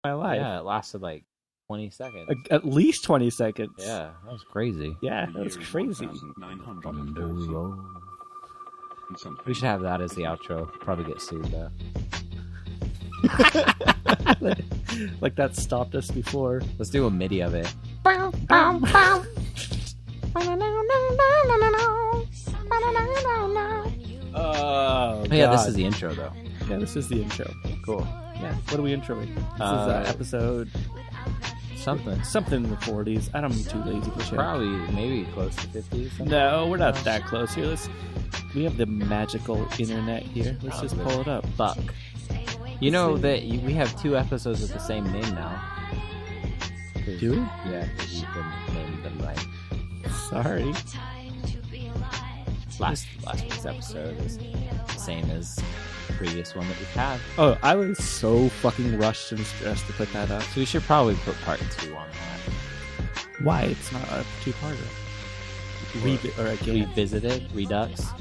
my life. Yeah, it lasted like 20 seconds. At least 20 seconds. Yeah, that was crazy. Yeah, that was crazy. We should have that as the outro. Probably get sued though. Like that stopped us before. Let's do a MIDI of it. Oh, yeah, this God. is the intro though. Yeah, this is the intro. Cool. Yeah, what are we introing? This is episode something in the 40s. I'm too lazy to check. Probably, maybe close to 50. No, we're not that close here. We have the magical internet here. Let's just pull it up. Fuck. You know that we have 2 episodes with the same name now. Do we? Yeah, because you can name them right. Sorry. Last week's episode is the same as the previous one that we've had. Oh, I was so fucking rushed and stressed to put that up. So we should probably put part 2 on that. Why? It's not a 2-parter. Or again. Revisited? Redux?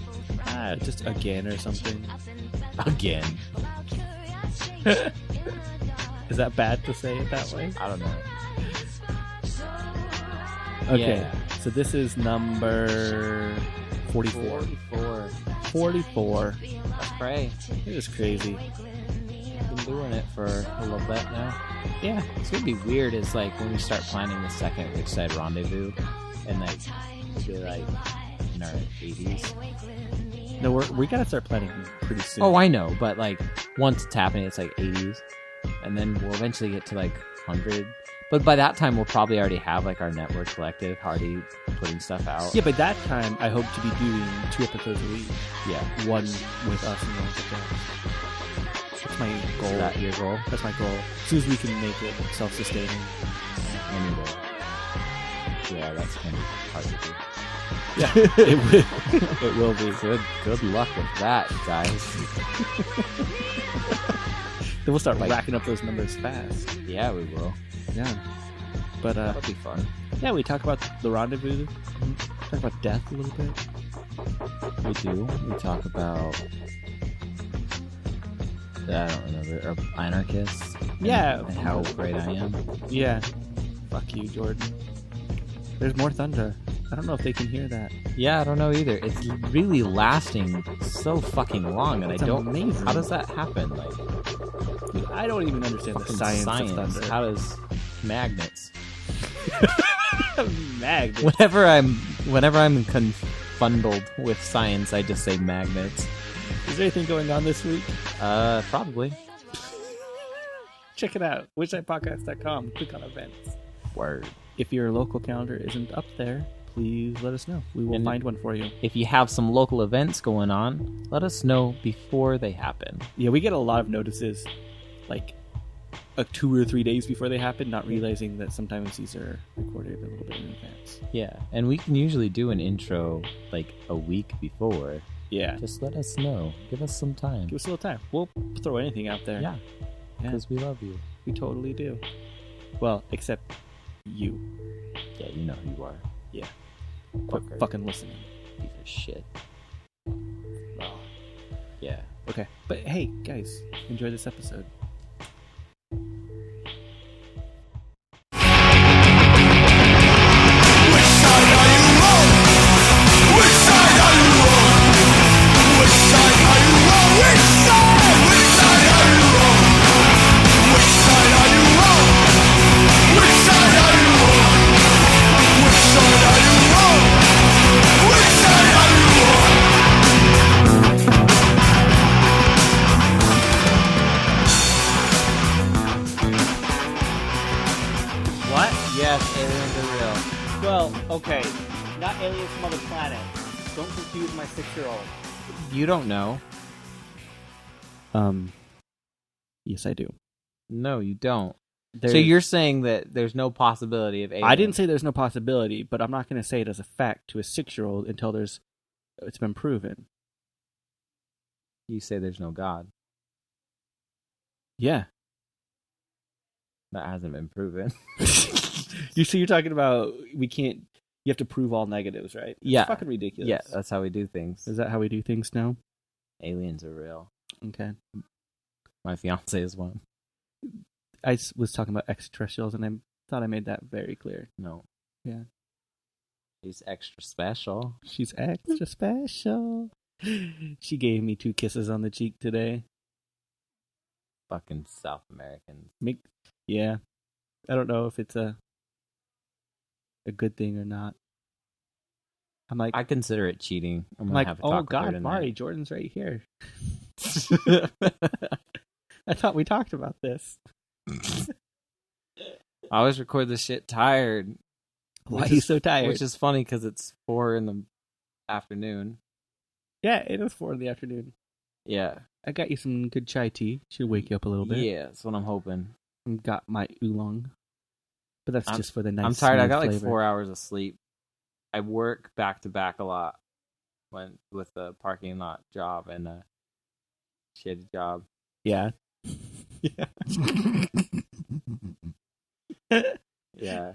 Just again or something. Again. Is that bad to say it that way? I don't know. Okay, Yeah. So this is number 44. 44. Let's pray. It is crazy. Been doing it for a little bit now. Yeah. It's gonna be weird is like when we start planning the second Which Side Rendezvous and like we'll be like in our 80s. No, we gotta start planning pretty soon. Oh, I know, but like once it's happening, it's like 80s, and then we'll eventually get to like 100. But by that time, we'll probably already have like our network collective already putting stuff out. Yeah, by that time, I hope to be doing 2 episodes a week. Yeah. One with us and one with them. That's my goal. Is that your goal? That's my goal. As soon as we can make it self-sustaining. I need it. Yeah, that's gonna be hard to do. Yeah, it will be. Good luck with that, guys. Then we'll start racking up those numbers fast. Yeah, we will. Yeah. But That'll be fun. yeah, we talk about the rendezvous. Talk about death a little bit. We do. We talk about I don't remember anarchists. Yeah. And how great I am. Yeah. Fuck you, Jordan. There's more thunder. I don't know if they can hear that. Yeah, I don't know either. It's really lasting so fucking long, and That's I don't. amazing. How does that happen? Like, I don't even understand the science of thunder. How does magnets? Magnets. Whenever I'm confundled with science, I just say magnets. Is there anything going on this week? Probably. Check it out. WhичSidePodcast.com. Click on events. Word. If your local calendar isn't up there, please let us know. We will find one for you. If you have some local events going on, let us know before they happen. Yeah, we get a lot of notices, like 2 or 3 days before they happen, not realizing that sometimes these are recorded a little bit in advance. Yeah, and we can usually do an intro like a week before. Yeah. Just let us know. Give us some time. Give us a little time. We'll throw anything out there. Yeah, because we love you. We totally do. Well, except you. Yeah, you know who you are. Yeah. Quit fucking listening. Piece of shit. Well, yeah. Okay. But hey, guys, enjoy this episode. Okay, not aliens from other planets. Don't confuse my 6-year-old. You don't know. Yes, I do. No, you don't. So you're saying that there's no possibility of aliens? I didn't say there's no possibility, but I'm not going to say it as a fact to a 6-year-old until it's been proven. You say there's no God. Yeah. That hasn't been proven. You're talking about you have to prove all negatives, right? Yeah. It's fucking ridiculous. Yeah, that's how we do things. Is that how we do things now? Aliens are real. Okay. My fiance is one. was talking about extraterrestrials, and I thought I made that very clear. No. Yeah. She's extra special. She's extra special. She gave me 2 kisses on the cheek today. Fucking South Americans. Yeah. I don't know if it's a good thing or not. I'm like, I consider it cheating. I'm like, have a talk oh with her God, tonight. Mari, Jordan's right here. I thought we talked about this. I always record this shit tired. Why are you so tired? Which is funny because it's 4 in the afternoon. Yeah, it is 4 in the afternoon. Yeah. I got you some good chai tea. Should wake you up a little bit. Yeah, that's what I'm hoping. And got my oolong. But that's just for the nice I'm tired. I got like flavor. 4 hours of sleep. I work back to back a lot with the parking lot job and a shitty job. Yeah. Yeah. Yeah.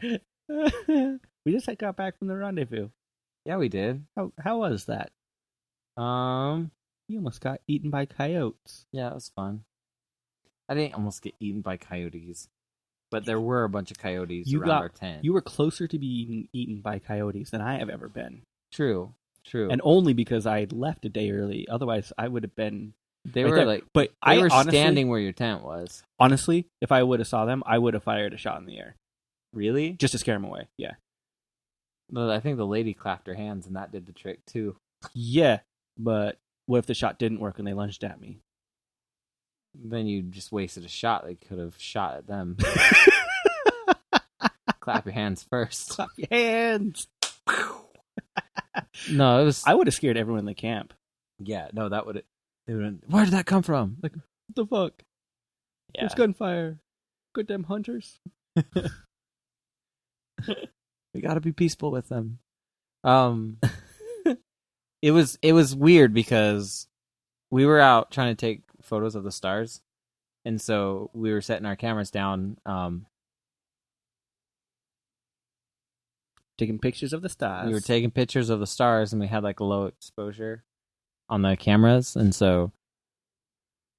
We just got back from the rendezvous. Yeah, we did. How was that? You almost got eaten by coyotes. Yeah, it was fun. I didn't almost get eaten by coyotes, but there were a bunch of coyotes around our tent. You were closer to being eaten by coyotes than I have ever been. True. And only because I left a day early. Otherwise, I would have been. They right were there. like, but they I were honestly, standing where your tent was. Honestly, if I would have saw them, I would have fired a shot in the air. Really? Just to scare them away. Yeah. But I think the lady clapped her hands, and that did the trick too. Yeah, but what if the shot didn't work and they lunged at me? Then you just wasted a shot. They could have shot at them. Clap your hands first. Clap your hands. No, it was. I would have scared everyone in the camp. Yeah, no, that would. Where did that come from? Like, what the fuck? Yeah. There's gunfire. Good damn hunters. We gotta be peaceful with them. It was weird because we were out trying to take photos of the stars, and so we were setting our cameras down. Taking pictures of the stars. We were taking pictures of the stars, and we had like a low exposure on the cameras, and so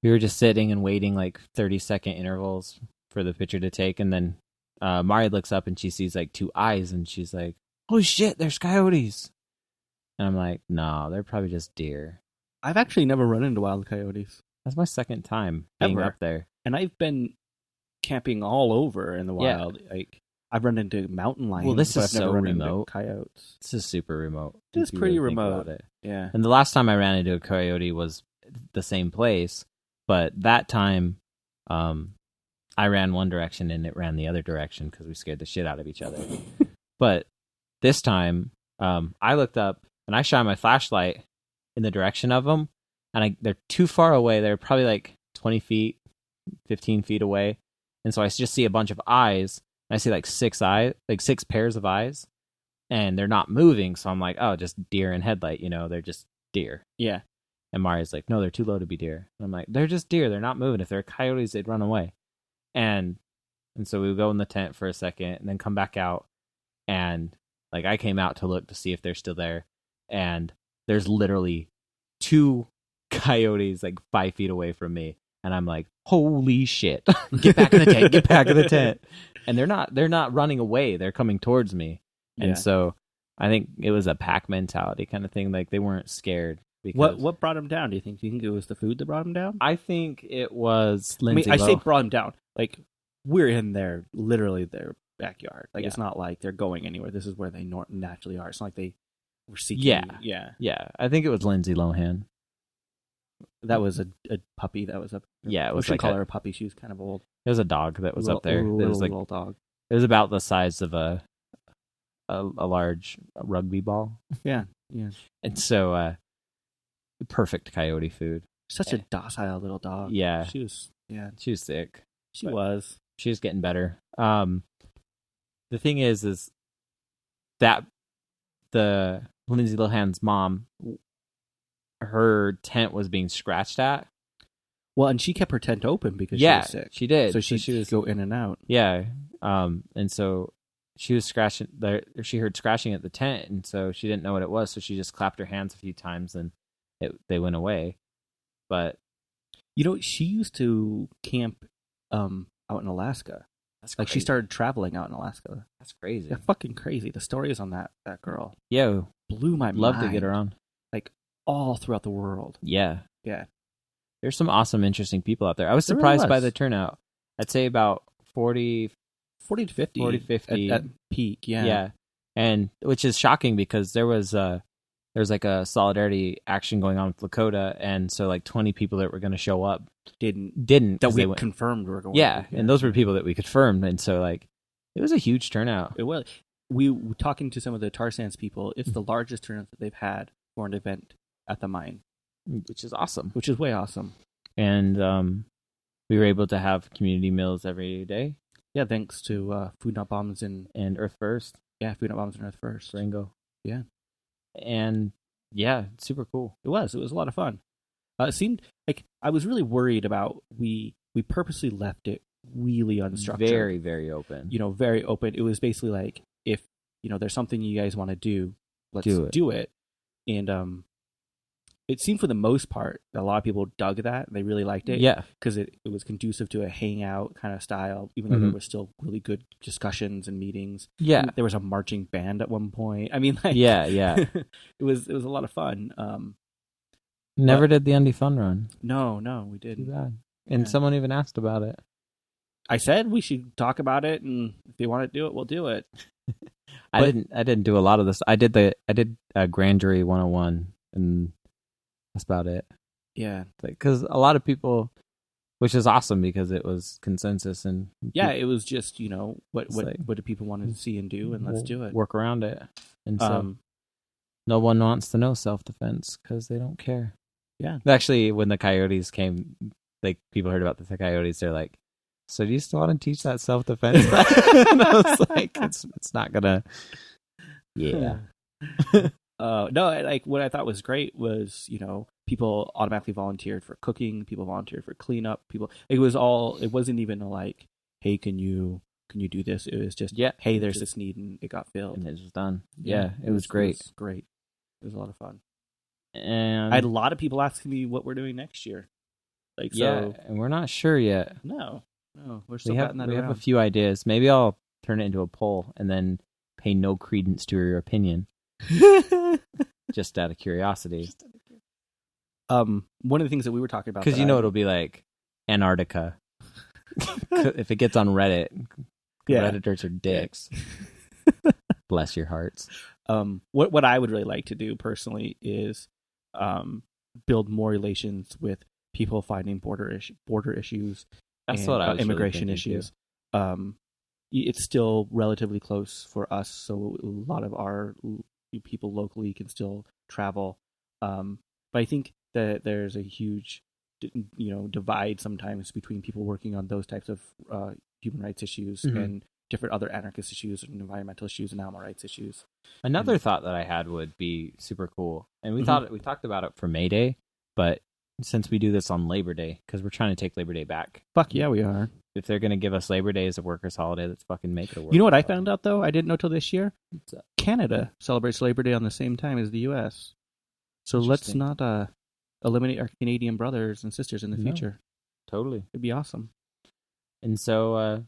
we were just sitting and waiting like 30-second intervals for the picture to take, and then Mari looks up and she sees like 2 eyes, and she's like, "Oh shit, there's coyotes!" And I'm like, "No, they're probably just deer." I've actually never run into wild coyotes. That's my second time being Ever. up there, And I've been camping all over in the wild. Yeah. Like, I've run into mountain lions. Well, this but is I've never so run into remote. coyotes. This is super remote. It is if you pretty really think remote. about it. Yeah. And the last time I ran into a coyote was the same place, but that time I ran one direction and it ran the other direction because we scared the shit out of each other. But this time, I looked up and I shined my flashlight in the direction of them, and they're too far away. They're probably like 20 feet, 15 feet away. And so I just see a bunch of eyes. And I see like 6 pairs of eyes, and they're not moving. So I'm like, oh, just deer in headlight, they're just deer. Yeah. And Mari's like, no, they're too low to be deer. And I'm like, they're just deer. They're not moving. If they're coyotes, they'd run away. And so we would go in the tent for a second and then come back out. And like, I came out to look to see if they're still there. And there's literally 2 coyotes like 5 feet away from me. And I'm like, holy shit, get back in the tent, get back in the tent. And they're not running away. They're coming towards me. And so I think it was a pack mentality kind of thing. Like, they weren't scared. What brought them down? Do you think it was the food that brought them down? I think it was Lindsay. I say brought them down. Like, we're in literally their backyard. Like, It's not like they're going anywhere. This is where they naturally are. It's not like they were seeking. Yeah. I think it was Lindsay Lohan. That was a puppy. That was it was call her a puppy. She was kind of old. It was a dog that was up there. It was like little dog. It was about the size of a large rugby ball. Yeah. And so, perfect coyote food. Such a docile little dog. Yeah. She was. Yeah. She was sick. She was. She was getting better. The thing is that the Lindsay Lohan's mom, her tent was being scratched at. Well, and she kept her tent open because she was sick. She did. So she was go in and out. Yeah. And so she was scratching. She heard scratching at the tent, and so she didn't know what it was. So she just clapped her hands a few times, and they went away. But she used to camp out in Alaska. That's Like, crazy. she started traveling out in Alaska. That's crazy. Yeah, fucking crazy. The stories on that girl Yeah, blew my love mind. to get her on. Like, all throughout the world. Yeah. Yeah. There's some awesome, interesting people out there. I was There surprised really by was. the turnout. I'd say about 40 to 50. 40, 50. At peak, yeah. Yeah. And which is shocking because there's like a solidarity action going on with Lakota, and so like 20 people that were going to show up didn't That 'cause we they went, confirmed were going yeah, to. and those were people that we confirmed, and so like it was a huge turnout. It was. We were talking to some of the tar sands people. It's the largest turnout that they've had for an event at the mine, Which is awesome. which is way awesome. And we were able to have community meals every day, Yeah, thanks to Food Not Bombs and and Earth First, Food Not Bombs and Earth First. Rango. Yeah. And yeah, super cool. It was a lot of fun. It seemed like I was really worried about we purposely left it really unstructured. Very, very open. Very open. It was basically like, if there's something you guys want to do, let's do it. And it seemed for the most part that a lot of people dug that. They really liked it. Yeah. Because it was conducive to a hangout kind of style, even though there was still really good discussions and meetings. Yeah. And there was a marching band at one point. I mean, like, Yeah. it was a lot of fun. Never did the Undie Fun Run. No, we Too didn't. bad. And Yeah. someone even asked about it. I said we should talk about it, and if they want to do it, we'll do it. I didn't do a lot of this. I did Grand Jury 101, and that's about it. Yeah. Because a lot of people, which is awesome because it was consensus, and Yeah, it was just, what like- do people want to see and do, and let's do it. Work around it. And so no one wants to know self-defense because they don't care. Yeah. Actually, when the Coyotes came, like, people heard about the Coyotes, they're like, so do you still want to teach that self-defense? And I was like, it's not gonna. Yeah. No, like, what I thought was great was, people automatically volunteered for cooking, people volunteered for cleanup, it wasn't even like, hey, can you do this? It was just, hey, there's this need, and it got filled. And it was done. Yeah, it was great. It was great. It was a lot of fun. And I had a lot of people asking me what we're doing next year. Like, yeah, and we're not sure yet. No, we're still We batting that have around. a few ideas. Maybe I'll turn it into a poll and then pay no credence to your opinion, just out of curiosity. One of the things that we were talking about, Because it'll be like Antarctica. If it gets on Reddit, Redditors are dicks. Bless your hearts. What I would really like to do personally is build more relations with people fighting border issues. That's and, what I was immigration really thinking, issues. It's still relatively close for us, so a lot of our people locally can still travel. But I think that there's a huge, divide sometimes between people working on those types of human rights issues and different other anarchist issues and environmental issues and animal rights issues. Another thought that I had would be super cool, and we talked about it for May Day, but since we do this on Labor Day, because we're trying to take Labor Day back. Fuck yeah, we are. If they're going to give us Labor Day as a workers' holiday, let's fucking make it a workers' You know what I holiday. found out, though? I didn't know till this year. Canada celebrates Labor Day on the same time as the U.S. So let's not eliminate our Canadian brothers and sisters in the future. Totally. It'd be awesome. And so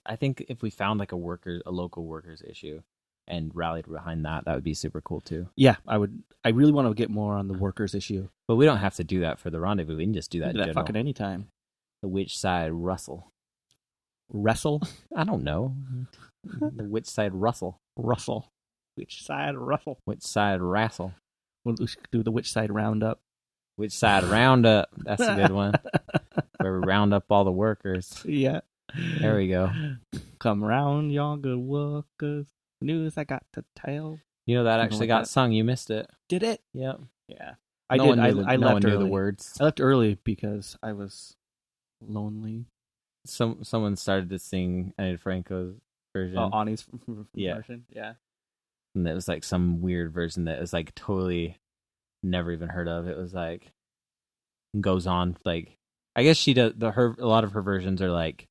I think if we found like a local workers issue and rallied behind that would be super cool too. Yeah, I would. I really want to get more on the workers issue. But we don't have to do that for the rendezvous. We can just do that in general. Fucking anytime. The Which Side Russell? I don't know. The Which Side Russell? Which side Russell? Which Side Rassle? We should do the Which Side Roundup. Which Side Roundup? That's a good one. Where we round up all the workers. Yeah. There we go. Come round, y'all good workers. News I got to tell. You know that actually got sung. You missed it. Did it? Yep. Yeah. I did. I no left one knew early. the words. I left early because I was lonely. Someone started to sing Annie Franco's version. Ani's Yeah. version. Yeah. And it was like some weird version that was like totally never even heard of. It was like goes on like I guess she does a lot of her versions are like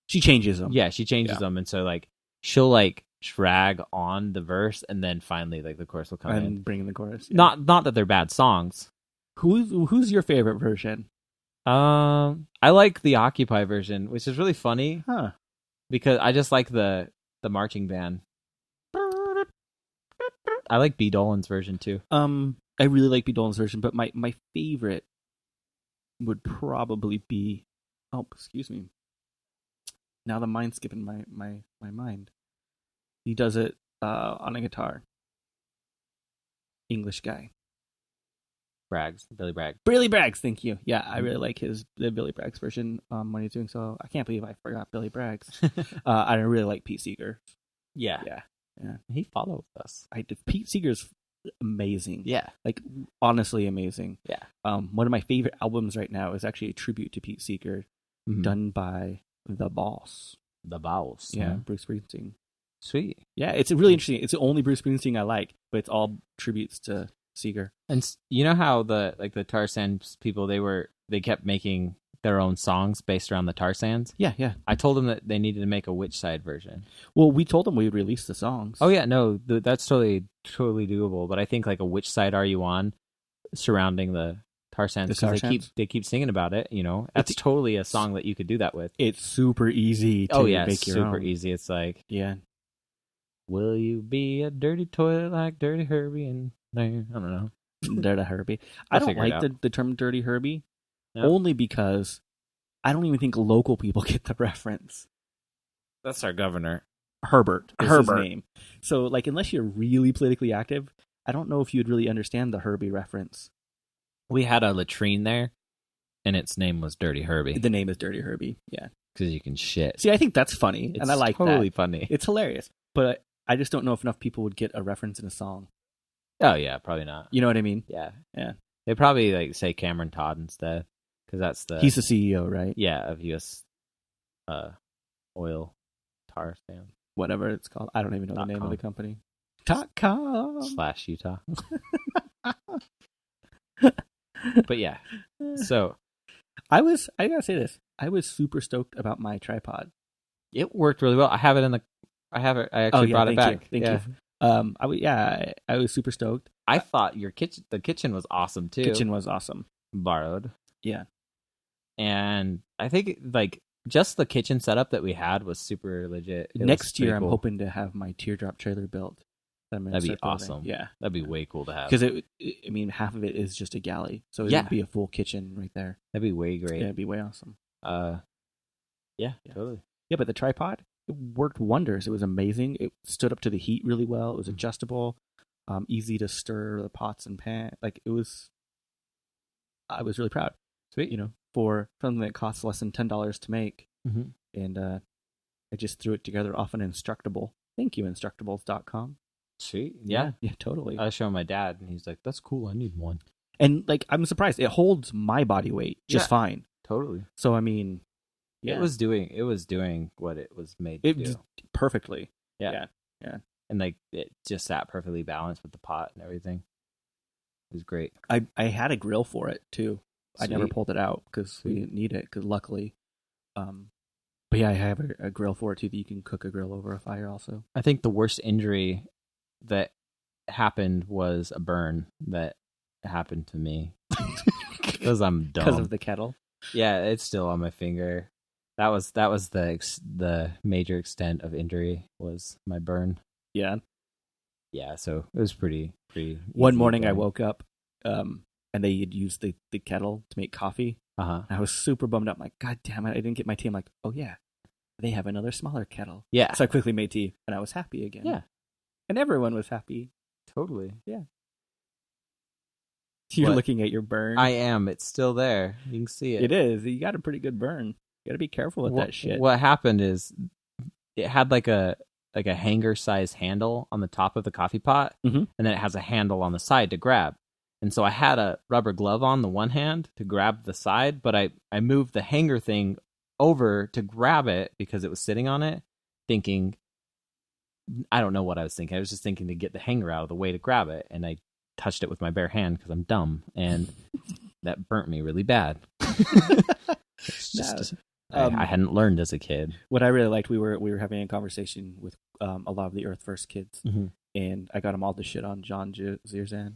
she changes them. Yeah, she changes them, and so like she'll like drag on the verse, and then finally like the chorus will come in. Bring in the chorus. Yeah. Not that they're bad songs. Who's your favorite version? I like the Occupy version, which is really funny Huh. because I just like the marching band. I like B. Dolan's version too. I really like B. Dolan's version, but my favorite would probably be. Oh, excuse me. Now the mind's skipping my mind. He does it on a guitar. English guy. Billy Bragg. Billy Braggs, thank you. Yeah, I really like the Billy Braggs version when he's doing so. I can't believe I forgot Billy Braggs. I really like Pete Seeger. Yeah. He followed us. Pete Seeger's amazing. Yeah. Like, honestly amazing. Yeah. One of my favorite albums right now is actually a tribute to Pete Seeger done by The Boss. The Boss. Yeah, Bruce Springsteen. Sweet. Yeah, it's really interesting. It's the only Bruce Springsteen I like, but it's all tributes to Seeger. And you know how the Tar Sands people, they kept making their own songs based around the Tar Sands? Yeah. I told them that they needed to make a Which Side version. Well, we told them we would release the songs. Oh yeah, no, that's totally doable. But I think like a Which Side Are You On surrounding the Tar Sands, because they keep singing about it. You know, that's totally a song that you could do that with. It's super easy to make your own. Super easy. It's like, yeah. Will you be a dirty toilet like Dirty Herbie? And I don't know. Dirty Herbie. I don't like the term Dirty Herbie, only because I don't even think local people get the reference. That's our governor. Herbert is his name. So, like, unless you're really politically active, I don't know if you'd really understand the Herbie reference. We had a latrine there, and its name was Dirty Herbie. The name is Dirty Herbie, yeah. Because you can shit. See, I think that's funny, and I like that. It's totally funny. It's hilarious, but I just don't know if enough people would get a reference in a song. Oh, yeah, probably not. You know what I mean? Yeah. Yeah. They probably like say Cameron Todd instead, because he's the CEO, right? Yeah, of U.S. Oil Tar Sands. Whatever it's called. I don't even know the name of the company. .com / Utah. But yeah, so I gotta say this. I was super stoked about my tripod. It worked really well. I have it. I actually brought it back. Thank you. I was super stoked. I thought the kitchen was awesome too. Kitchen was awesome. Borrowed. Yeah. And I think like just the kitchen setup that we had was super legit. Next year, I'm hoping to have my teardrop trailer built. That'd be awesome. Yeah. That'd be way cool to have. Because half of it is just a galley. So it would be a full kitchen right there. That'd be way great. Yeah, it'd be way awesome. Yeah, totally. Yeah, but the tripod, it worked wonders. It was amazing. It stood up to the heat really well. It was adjustable, easy to stir the pots and pan. Like, I was really proud. Sweet. You know, for something that costs less than $10 to make. Mm-hmm. And I just threw it together off an Instructable. Thank you, Instructables.com. Sweet. Yeah, totally. I was showing my dad, and he's like, "That's cool. I need one." And like, I'm surprised it holds my body weight just fine. Totally. So I mean, it was doing what it was made to do perfectly. Yeah. And like it just sat perfectly balanced with the pot and everything. It was great. I had a grill for it too. Sweet. I never pulled it out because we didn't need it. Because luckily, but yeah, I have a grill for it too that you can cook a grill over a fire. Also, I think the worst injury that happened was a burn that happened to me because I'm dumb. Because of the kettle. Yeah, it's still on my finger. That was the major extent of injury was my burn. Yeah. Yeah, so it was pretty. One morning I woke up, and they had used the kettle to make coffee. Uh-huh. I was super bummed out. I'm like, God damn it! I didn't get my tea. I'm like, oh yeah, they have another smaller kettle. Yeah. So I quickly made tea, and I was happy again. Yeah. And everyone was happy. Totally. Yeah. You're looking at your burn. I am. It's still there. You can see it. It is. You got a pretty good burn. You got to be careful with that shit. What happened is it had like a hanger size handle on the top of the coffee pot, and then it has a handle on the side to grab. And so I had a rubber glove on the one hand to grab the side, but I moved the hanger thing over to grab it because it was sitting on it, thinking, I don't know what I was thinking. I was just thinking to get the hanger out of the way to grab it, and I touched it with my bare hand because I'm dumb, and that burnt me really bad. I hadn't learned as a kid. What I really liked, we were having a conversation with a lot of the Earth First kids, and I got them all to shit on John Zerzan.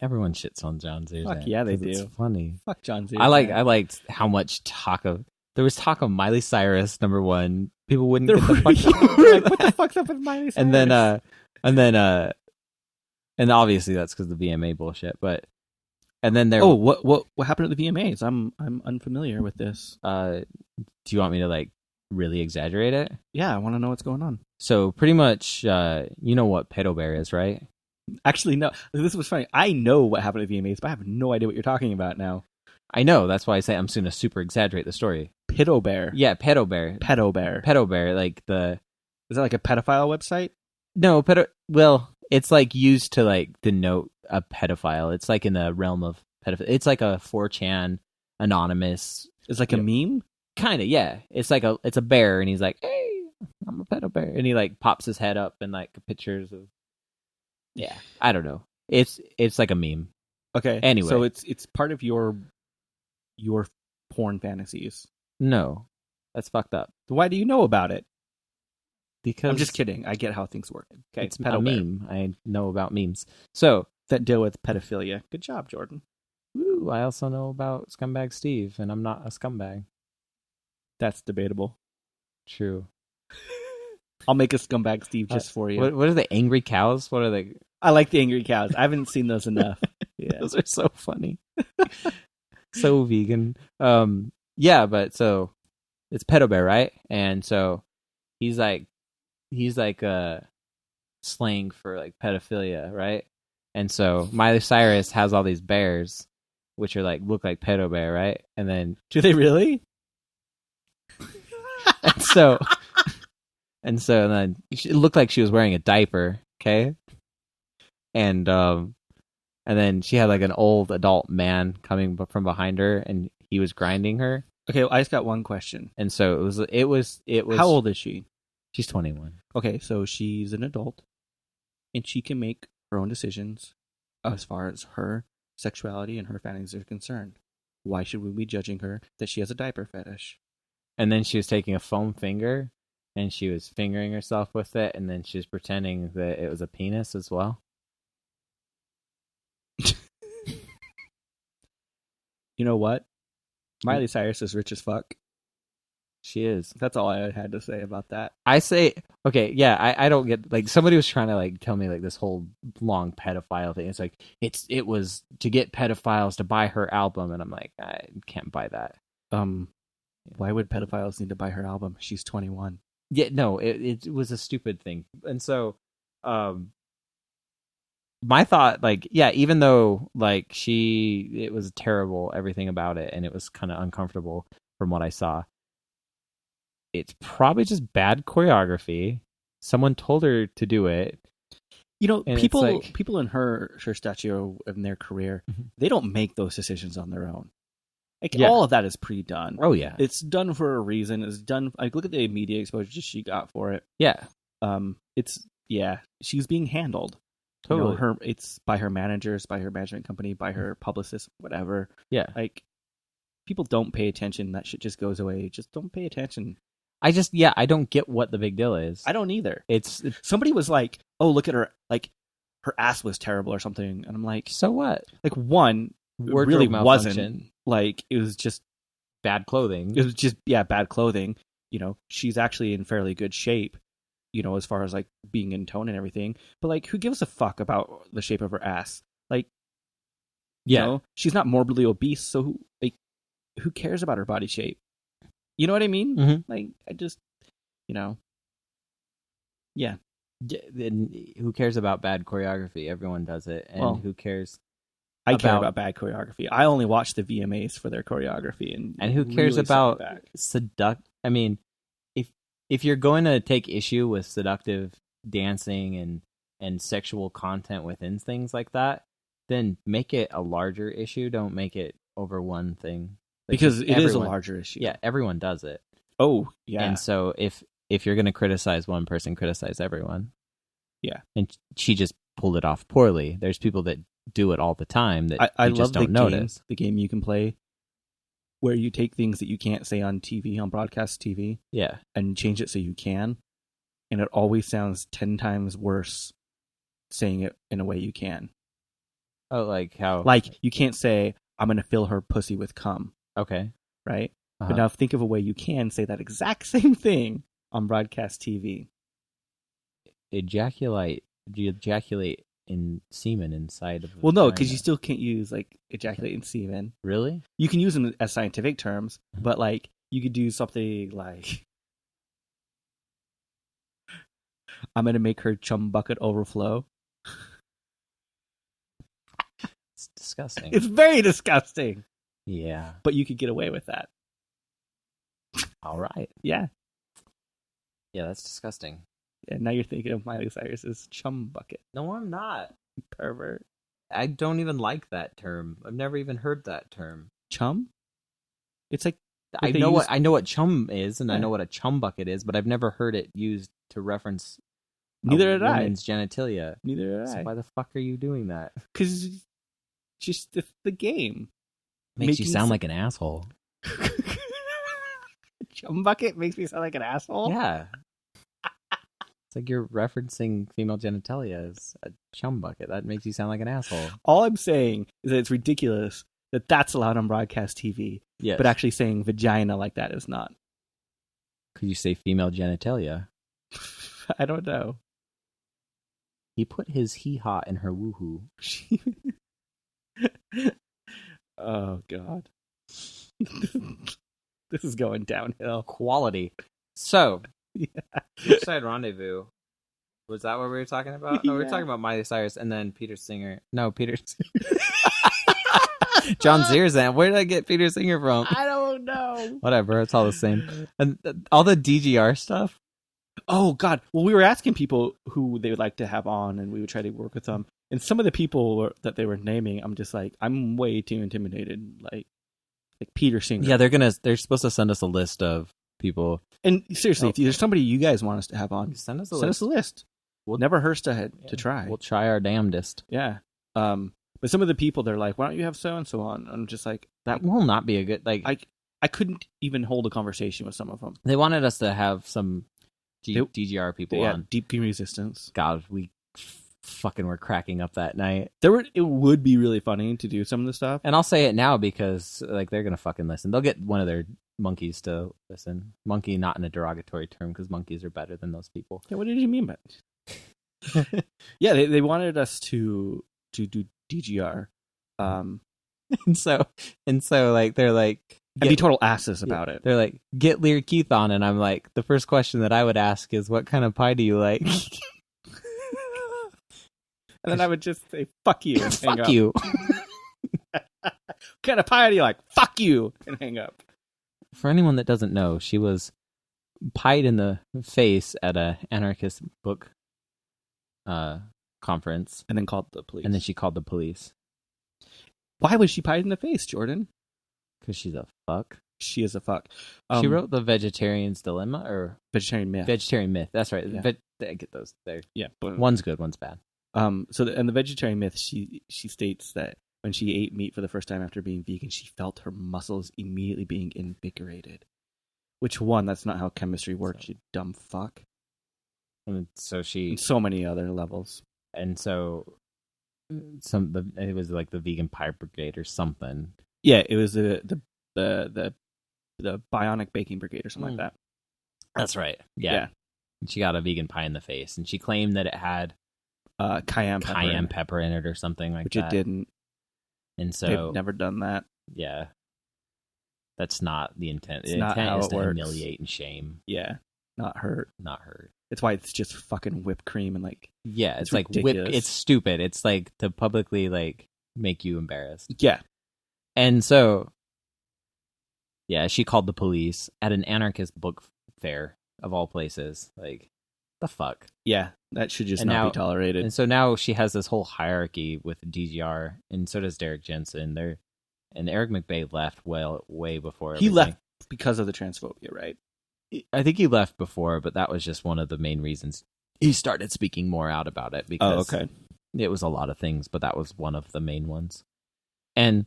Everyone shits on John Zuzak. Fuck yeah, they 'cause do. It's funny. Fuck John Zuzak. I liked how much talk of there was talk of Miley Cyrus, number one. People wouldn't get the fuck like, what the fuck's up with Miley Cyrus? and obviously that's because of the VMA bullshit. But and then there. Oh, what happened at the VMAs? I'm unfamiliar with this. Do you want me to like really exaggerate it? Yeah, I want to know what's going on. So pretty much, you know what pedo bear is, right? Actually, no. This was funny. I know what happened at the VMAs, but I have no idea what you're talking about now. I know. That's why I say I'm just going to super exaggerate the story. Pedo bear. Yeah, pedo bear. Pedo bear. Pedo bear. Like the. Is that like a pedophile website? No, pedo. Well, it's like used to like denote a pedophile. It's like in the realm of pedophile. It's like a 4chan anonymous. It's like a meme. Kind of, yeah. It's like it's a bear, and he's like, "Hey, I'm a pedo bear," and he like pops his head up and like pictures of. Yeah, I don't know. It's like a meme. Okay. Anyway, so it's part of your porn fantasies. No, that's fucked up. Why do you know about it? Because I'm just kidding. I get how things work. Okay, it's a meme. I know about memes. So that deal with pedophilia. Good job, Jordan. Woo, I also know about Scumbag Steve, and I'm not a scumbag. That's debatable. True. I'll make a Scumbag Steve just for you. What are the angry cows? What are they? I like the angry cows. I haven't seen those enough. Yeah. Those are so funny. So vegan. Yeah, but so it's pedo bear, right? And so he's like slang for like pedophilia, right? And so Miley Cyrus has all these bears which are like look like pedo bear, right? And then do they really? and so then it looked like she was wearing a diaper, okay? And then she had like an old adult man coming from behind her, and he was grinding her. Okay, well, I just got one question. And so it was. How old is she? She's 21. Okay, so she's an adult, and she can make her own decisions as far as her sexuality and her fantasies are concerned. Why should we be judging her that she has a diaper fetish? And then she was taking a foam finger, and she was fingering herself with it, and then she was pretending that it was a penis as well. You know what? Miley Cyrus is rich as fuck. She is. That's all I had to say about that. I say, okay, yeah, I don't get, like, somebody was trying to, like, tell me, like, this whole long pedophile thing. It's like, it was to get pedophiles to buy her album, and I'm like, I can't buy that. Why would pedophiles need to buy her album? She's 21. Yeah, no, it was a stupid thing. And so, my thought, like, yeah, even though, like, it was terrible, everything about it, and it was kind of uncomfortable from what I saw, it's probably just bad choreography. Someone told her to do it. You know, and people in her stature in their career, they don't make those decisions on their own. Like, all of that is pre-done. Oh, yeah. It's done for a reason. It's done, like, look at the media exposure she got for it. Yeah. She's being handled. Totally. You know, it's by her managers, by her management company, by her publicist, whatever. Yeah. Like, people don't pay attention. That shit just goes away. Just don't pay attention. I don't get what the big deal is. I don't either. It's somebody was like, "Oh, look at her! Like, her ass was terrible or something," and I'm like, "So what?" Like, one, wardrobe really malfunction. wasn't. Like, it was just bad clothing. It was just bad clothing. You know, she's actually in fairly good shape. You know, as far as like being in tone and everything. But like, who gives a fuck about the shape of her ass? Like, you know, she's not morbidly obese, so who cares about her body shape? You know what I mean? Mm-hmm. Like, I just, you know, yeah. Then who cares about bad choreography? Everyone does it, and who cares? I care about bad choreography. I only watch the VMAs for their choreography, and who cares really about I mean, if you're going to take issue with seductive dancing and sexual content within things like that, then make it a larger issue. Don't make it over one thing. Because it is a larger issue. Yeah, everyone does it. Oh, yeah. And so if you're going to criticize one person, criticize everyone. Yeah. And she just pulled it off poorly. There's people that do it all the time that I just love don't notice. The game you can play where you take things that you can't say on TV, on broadcast TV, and change it so you can. And it always sounds 10 times worse saying it in a way you can. Oh, like how? Like, you can't say, I'm going to fill her pussy with cum, Okay. right? Uh-huh. But now think of a way you can say that exact same thing on broadcast TV. Ejaculate. Do you ejaculate in semen inside of? Well, no, because you still can't use like ejaculate and semen. Really? You can use them as scientific terms, but like you could do something like, I'm gonna make her chum bucket overflow. It's disgusting. It's very disgusting. Yeah. But you could get away with that. All right. Yeah. Yeah, that's disgusting. And now you're thinking of Miley Cyrus's chum bucket. No, I'm not. Pervert. I don't even like that term. I've never even heard that term. Chum? It's like I know what chum is, and I know what a chum bucket is, but I've never heard it used to reference neither a did I. woman's genitalia. Neither did So I. why the fuck are you doing that? Because just the game Makes you sound like an asshole. Chum bucket makes me sound like an asshole. Yeah. It's like you're referencing female genitalia as a chum bucket. That makes you sound like an asshole. All I'm saying is that it's ridiculous that that's allowed on broadcast TV, Yes. but actually saying vagina like that is not. Could you say female genitalia? I don't know. He put his hee-haw in her woohoo. Oh, God. This is going downhill. Quality. So, Yeah. Which Side Rendezvous? Was that what we were talking about? No, we were Yeah. talking about Miley Cyrus and then Peter Singer. No, Peter John Zerzan. Where did I get Peter Singer from? I don't know. Whatever, it's all the same. And all the DGR stuff. Oh, God. Well, we were asking people who they would like to have on, and we would try to work with them. And some of the people that they were naming, I'm just like, I'm way too intimidated. Like Peter Singer. Yeah, they're supposed to send us a list of people. And seriously, if there's somebody you guys want us to have on, Send us a send list. us a list. Never hurts to try. We'll try our damnedest. Yeah. But some of the people, they're like, why don't you have so and so on? I'm just like, That will not be a good I couldn't even hold a conversation with some of them. They wanted us to have some DGR people on. Deep Green Resistance. God, we fucking were cracking up that night. It would be really funny to do some of the stuff. And I'll say it now because like they're gonna fucking listen. They'll get one of their monkeys to listen. Monkey, not in a derogatory term, because monkeys are better than those people. Yeah, what did you mean by it? Yeah, they wanted us to do DGR. and so like they're like and be total asses about it. They're like, get Lear Keith on, and I'm like, the first question that I would ask is, what kind of pie do you like? And then I would just say, fuck you. And hang Fuck up. you. What kind of pie do you like? Fuck you. And hang up. For anyone that doesn't know, she was pied in the face at a anarchist book conference. And then called the police. And then she called the police. Why was she pied in the face, Jordan? Because she's a fuck. She is a fuck. She wrote The Vegetarian's Dilemma, or Vegetarian Myth. Vegetarian Myth. That's right. Yeah. I get those there. Yeah. One's good, one's bad. And the Vegetarian Myth, she states that when she ate meat for the first time after being vegan, she felt her muscles immediately being invigorated. Which one? That's not how chemistry works, you dumb fuck. And so she... And so many other levels. And so... it was like the Vegan Pie Brigade or something. Yeah, it was the Bionic Baking Brigade or something like that. That's right. Yeah. And she got a vegan pie in the face, and she claimed that it had cayenne pepper in it or something like which that. Which it didn't. And so they've never done that. Yeah. That's not the intent. It's the not intent how is it to works. humiliate and shame. Yeah. Not hurt. Not hurt. That's why it's just fucking whipped cream and like... Yeah, it's like ridiculous. It's stupid. It's like to publicly like make you embarrassed. Yeah. And so, yeah, she called the police at an anarchist book fair of all places. Like, the fuck? Yeah, that should just and not now, be tolerated. And so now she has this whole hierarchy with DGR, and so does Derek Jensen. And Eric McBay left way before. He left because of the transphobia, right? I think he left before, but that was just one of the main reasons he started speaking more out about it. Because it was a lot of things, but that was one of the main ones. And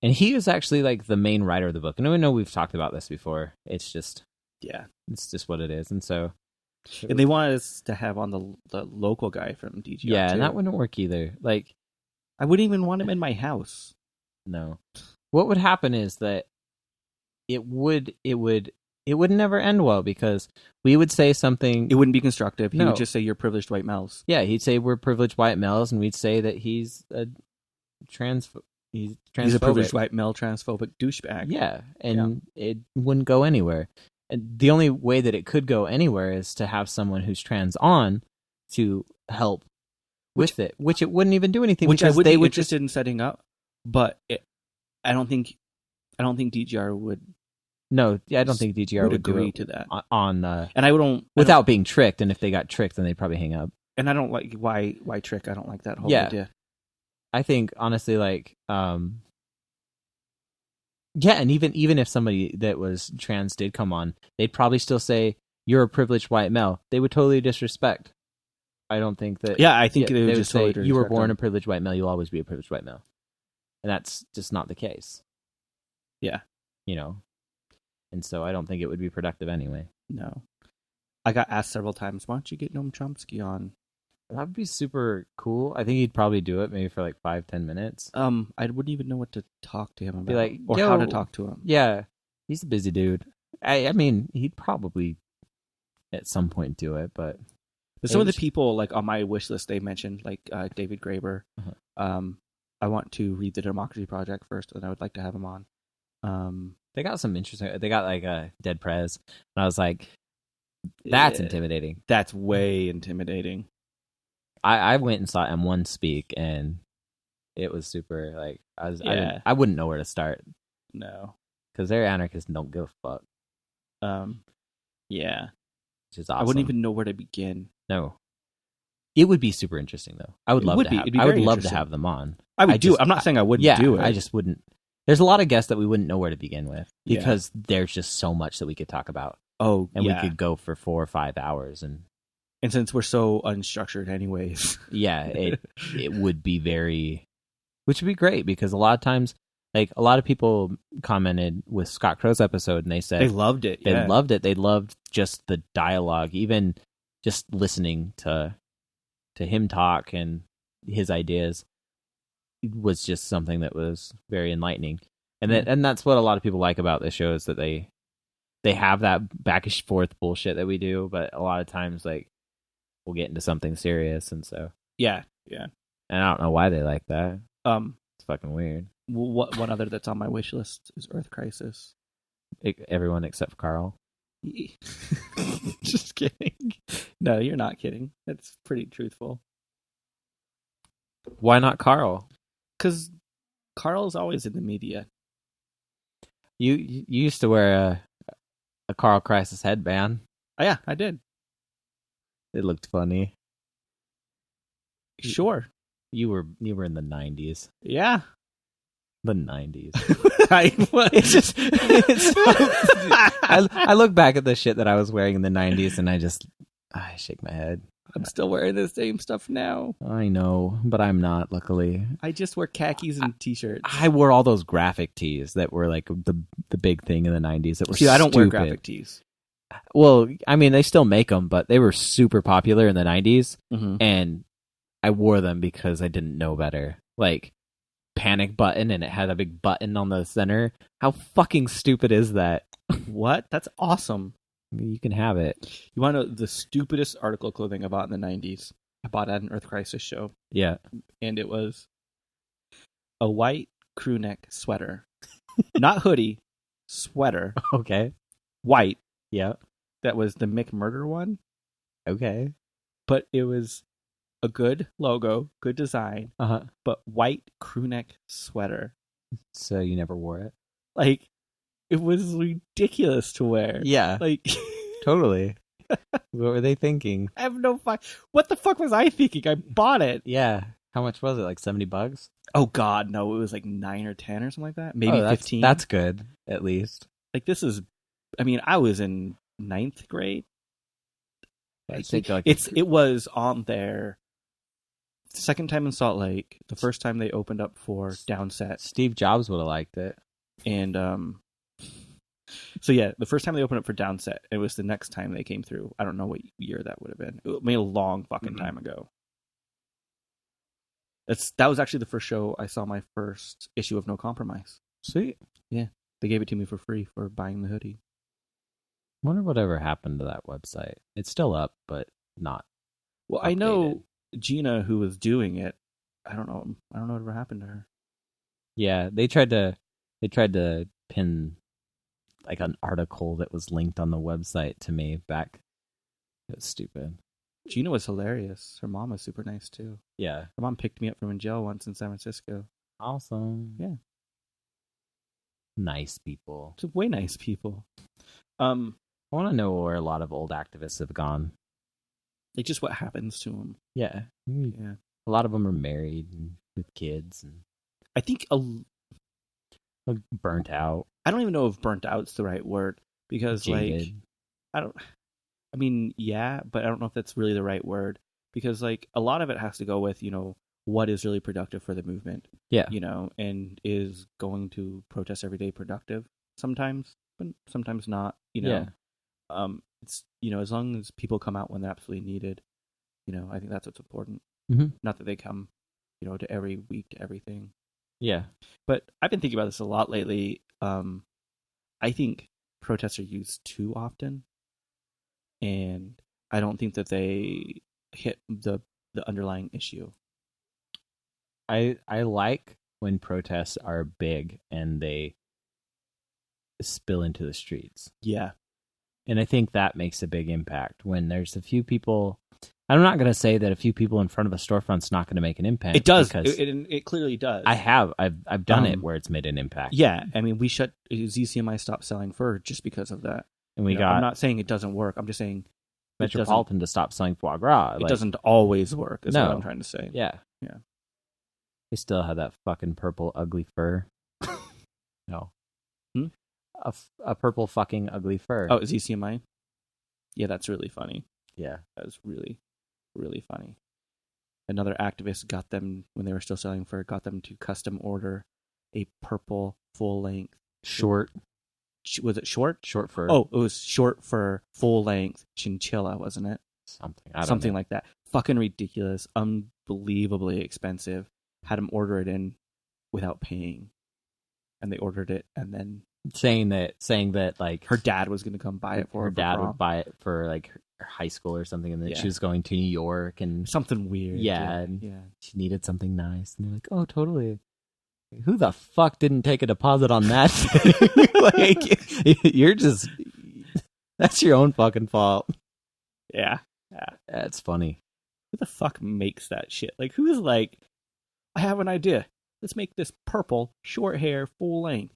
he was actually like the main writer of the book. And I know we've talked about this before. It's just what it is. And so, and they wanted us to have on the local guy from DGR. Yeah, too. and that wouldn't work either. Like, I wouldn't even want him in my house. No. What would happen is that it would never end well, because we would say something. It wouldn't be constructive. He No. would just say, you're privileged white males. Yeah, he'd say we're privileged white males, and we'd say that he's transphobic. He's a privileged white male transphobic douchebag. Yeah, and it wouldn't go anywhere. And the only way that it could go anywhere is to have someone who's trans on to help with it, which it wouldn't even do anything. Which I would they be would interested in setting up, but I don't think DGR would. No, I don't think DGR would agree do to that. On and I don't without being tricked. And if they got tricked, then they'd probably hang up. And I don't like why trick. I don't like that whole idea. I think honestly, like, and even if somebody that was trans did come on, they'd probably still say you're a privileged white male. They would totally disrespect. I don't think that. Yeah, I think they would just say totally you were disrespect born them. a privileged white male. You'll always be a privileged white male, and that's just not the case. Yeah, and so I don't think it would be productive anyway. No, I got asked several times, why don't you get Noam Chomsky on? That would be super cool. I think he'd probably do it maybe for like 5-10 minutes. I wouldn't even know what to talk to him about, Be like, or how to talk to him. Yeah, he's a busy dude. I mean, he'd probably at some point do it, but some of the people like on my wish list they mentioned, like David Graeber. I want to read the Democracy Project first, and I would like to have him on. They got some interesting. They got like a Dead Prez, and I was like, "That's intimidating. That's way intimidating." I went and saw M1 speak, and it was super. Like I wouldn't know where to start. No, because they're anarchists and don't give a fuck. Yeah, which is awesome. I wouldn't even know where to begin. No, it would be super interesting though. I would love to have. I would love to have them on. I would do it. I'm not saying I wouldn't do it. I just wouldn't. There's a lot of guests that we wouldn't know where to begin with, because there's just so much that we could talk about. Oh, and we could go for 4 or 5 hours, and since we're so unstructured, anyways, it would be which would be great, because a lot of times, like a lot of people commented with Scott Crow's episode, and they said they loved it. They loved it. They loved just the dialogue, even just listening to him talk and his ideas. Was just something that was very enlightening, and that's what a lot of people like about this show, is that they have that back and forth bullshit that we do, but a lot of times like we'll get into something serious, and so yeah, and I don't know why they like that. It's fucking weird. One other that's on my wish list is Earth Crisis. Everyone except for Carl. Just kidding. No, you're not kidding. That's pretty truthful. Why not Carl? Because Carl's always in the media. You used to wear a Carl Crisis headband. Oh, yeah, I did. It looked funny. Sure. You were in the 90s. Yeah. The 90s. I look back at the shit that I was wearing in the 90s, and I shake my head. I'm still wearing the same stuff now. I know, but I'm not, luckily. I just wear khakis and t-shirts. I wore all those graphic tees that were like the big thing in the 90s that were I don't wear graphic tees. Well, I mean, they still make them, but they were super popular in the 90s, and I wore them because I didn't know better. Like, panic button, and it had a big button on the center. How fucking stupid is that? What? That's awesome. You can have it. You want to know the stupidest article of clothing I bought in the 90s? I bought at an Earth Crisis show. Yeah. And it was a white crew neck sweater. Not hoodie, sweater. Okay. White. Yeah. That was the McMurder one. Okay. But it was a good logo, good design, but white crew neck sweater. So you never wore it? Like, it was ridiculous to wear. Yeah. Like, totally. What were they thinking? I have no fuck. What the fuck was I thinking? I bought it. Yeah. How much was it? Like $70? Oh God, no! It was like 9 or 10 or something like that. Maybe 15. That's good, at least. Like, this is. I mean, I was in 9th grade. It was on their second time in Salt Lake. The first time they opened up for Downset. Steve Jobs would have liked it. And so yeah, the first time they opened up for Downset, it was the next time they came through. I don't know what year that would have been. It made a long fucking time ago. That was actually the first show I saw my first issue of No Compromise. Sweet. Yeah, they gave it to me for free for buying the hoodie. Wonder whatever happened to that website. It's still up, but not. Well, updated. I know Gina, who was doing it. I don't know whatever happened to her. Yeah, they tried to pin like an article that was linked on the website to me back. It was stupid. Gina was hilarious. Her mom was super nice too. Yeah. Her mom picked me up from in jail once in San Francisco. Awesome. Yeah. Nice people. Just way nice people. I want to know where a lot of old activists have gone. Like just what happens to them. Yeah. Yeah. A lot of them are married and with kids, and I think burnt out. I don't even know if burnt out's the right word because Jaded. like I mean, yeah, but I don't know if that's really the right word because like a lot of it has to go with, what is really productive for the movement. Yeah. And is going to protest every day productive sometimes, but sometimes not, Yeah. It's, as long as people come out when they're absolutely needed, I think that's what's important. Mm-hmm. Not that they come, to every week, to everything. Yeah. But I've been thinking about this a lot lately. I think protests are used too often, and I don't think that they hit the underlying issue. I like when protests are big and they spill into the streets. Yeah. And I think that makes a big impact when there's a few people. I'm not going to say that a few people in front of a storefront's not going to make an impact. It does. Because It clearly does. I've done it where it's made an impact. Yeah. I mean, ZCMI stopped selling fur just because of that. And I'm not saying it doesn't work. I'm just saying Metropolitan to stop selling foie gras. It doesn't always work, is No. what I'm trying to say. Yeah. Yeah. They still have that fucking purple ugly fur. No. A purple fucking ugly fur. Oh, ZCMI? Yeah, that's really funny. Yeah. That was really, really funny. Another activist got them, when they were still selling fur, got them to custom order a purple full-length... Short. Was it short? Short fur. Oh, it was short fur, full-length chinchilla, wasn't it? Something like that. Fucking ridiculous. Unbelievably expensive. Had them order it in without paying. And they ordered it, and then... Saying that like... Her dad was going to come buy it for her. Her dad would buy it for like her high school or something, and then she was going to New York and... Something weird. Yeah. She needed something nice. And they're like, oh, totally. Who the fuck didn't take a deposit on that? Like, you're just... That's your own fucking fault. Yeah. That's funny. Who the fuck makes that shit? Like, who is like, I have an idea. Let's make this purple, short hair, full length.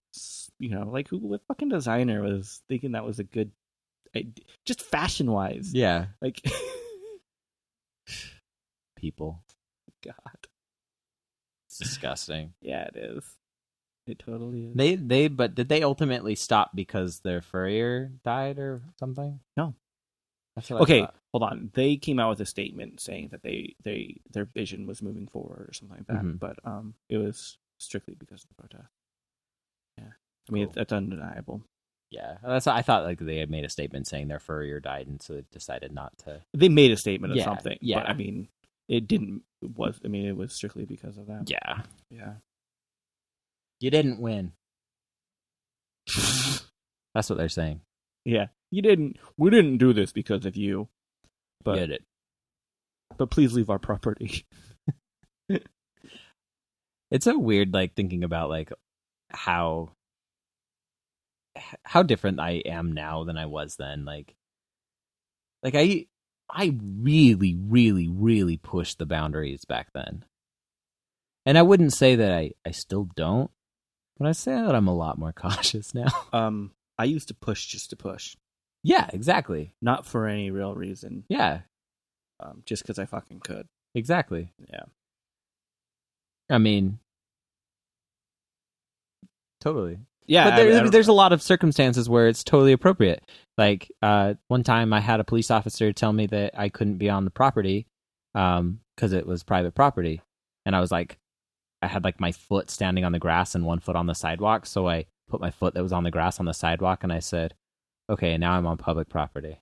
Like what fucking designer was thinking that was a good idea? Just fashion wise. Yeah. Like, people. God. It's disgusting. Yeah, it is. It totally is. But did they ultimately stop because their furrier died or something? No. That's what Okay, I thought. hold on. They came out with a statement saying that their vision was moving forward or something like that. Mm-hmm. But it was strictly because of the protest. Yeah, I mean that's undeniable. Yeah, I thought like they had made a statement saying their furrier died, and so they decided not to. They made a statement of Yeah, something. yeah. But I mean, it didn't. It was strictly because of that. Yeah. Yeah. You didn't win. That's what they're saying. Yeah. We didn't do this because of you. But Get it. But please leave our property. It's so weird, like thinking about like how different I am now than I was then. Like I really, really, really pushed the boundaries back then. And I wouldn't say that I still don't, but I say that I'm a lot more cautious now. I used to push just to push. Yeah, exactly. Not for any real reason. Yeah. Just because I fucking could. Exactly. Yeah. I mean, totally. Yeah. But there's a lot of circumstances where it's totally appropriate. Like, one time I had a police officer tell me that I couldn't be on the property because it was private property. And I was like, I had like my foot standing on the grass and one foot on the sidewalk. So I put my foot that was on the grass on the sidewalk and I said, okay, now I'm on public property.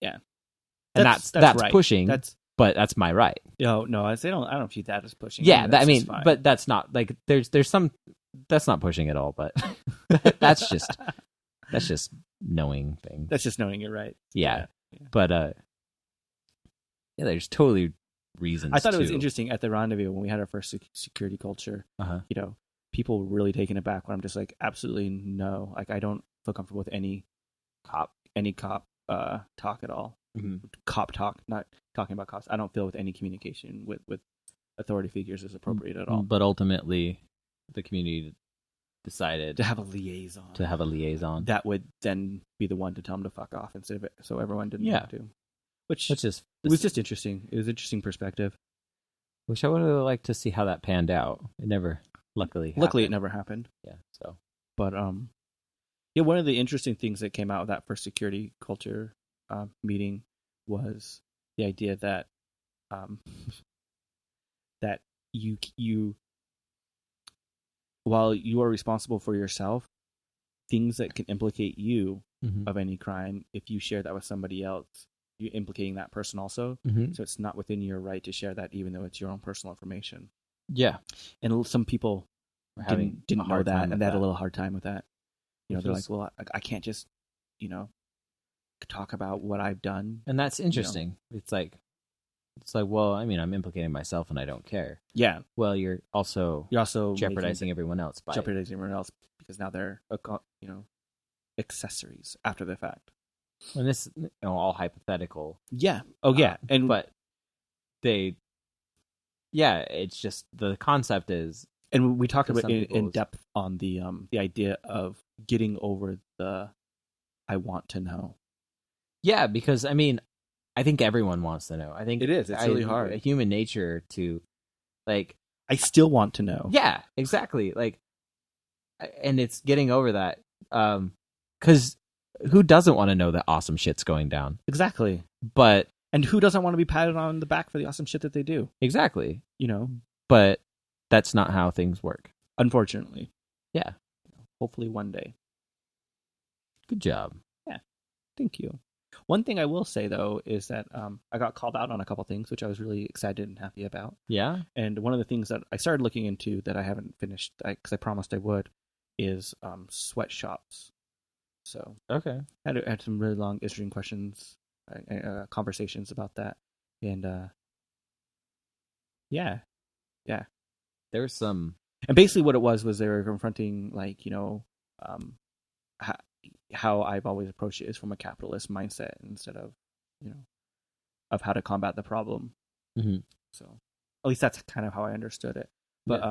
Yeah. And that's right. pushing. But but that's my right. No, I don't view that as pushing. Yeah, That's I mean, just fine. but that's not like there's some that's not pushing at all, but that's just knowing things. That's just knowing you're right. Yeah. But yeah, there's totally reasons. I thought it was interesting at the rendezvous when we had our first security culture. You know, people were really taken aback when I'm just like, absolutely no. Like, I don't feel comfortable with any cop talk at all. Cop talk, not talking about cops. I don't feel with any communication with authority figures is appropriate at all. But ultimately, the community decided to have a liaison. That would then be the one to tell them to fuck off instead of it, so everyone didn't have to. Which is it was just interesting. It was an interesting perspective. Which I would have liked to see how that panned out. It never, luckily it never happened. Yeah. So, but yeah, one of the interesting things that came out of that first security culture meeting was the idea that that you while you are responsible for yourself, things that can implicate you of any crime, if you share that with somebody else, you're implicating that person also. So it's not within your right to share that, even though it's your own personal information. Yeah. And some people didn't know that, and they had a little hard time with that. You know, they're like, well, I can't just, talk about what I've done. And that's interesting. It's like, well, I mean, I'm implicating myself and I don't care. Yeah. Well, you're also jeopardizing everyone else. Because now they're, accessories after the fact. And this, all hypothetical. Yeah. Oh, yeah. It's just the concept is. And we talked about it in depth on the idea of getting over the I want to know. Yeah, because I mean, I think everyone wants to know. I think it is. It's really hard. Human nature to, like. I still want to know. Yeah, exactly. Like, and it's getting over that. Because who doesn't want to know that awesome shit's going down? Exactly. And who doesn't want to be patted on the back for the awesome shit that they do? Exactly. But that's not how things work. Unfortunately. Yeah. Hopefully one day. Good job. Yeah. Thank you. One thing I will say, though, is that I got called out on a couple things, which I was really excited and happy about. Yeah. And one of the things that I started looking into that I haven't finished, because I promised I would, is sweatshops. So okay, I had some really long, interesting questions, conversations about that, and yeah, there was some, and basically what it was they were confronting, like, how I've always approached it is from a capitalist mindset instead of, of how to combat the problem. So at least that's kind of how I understood it. But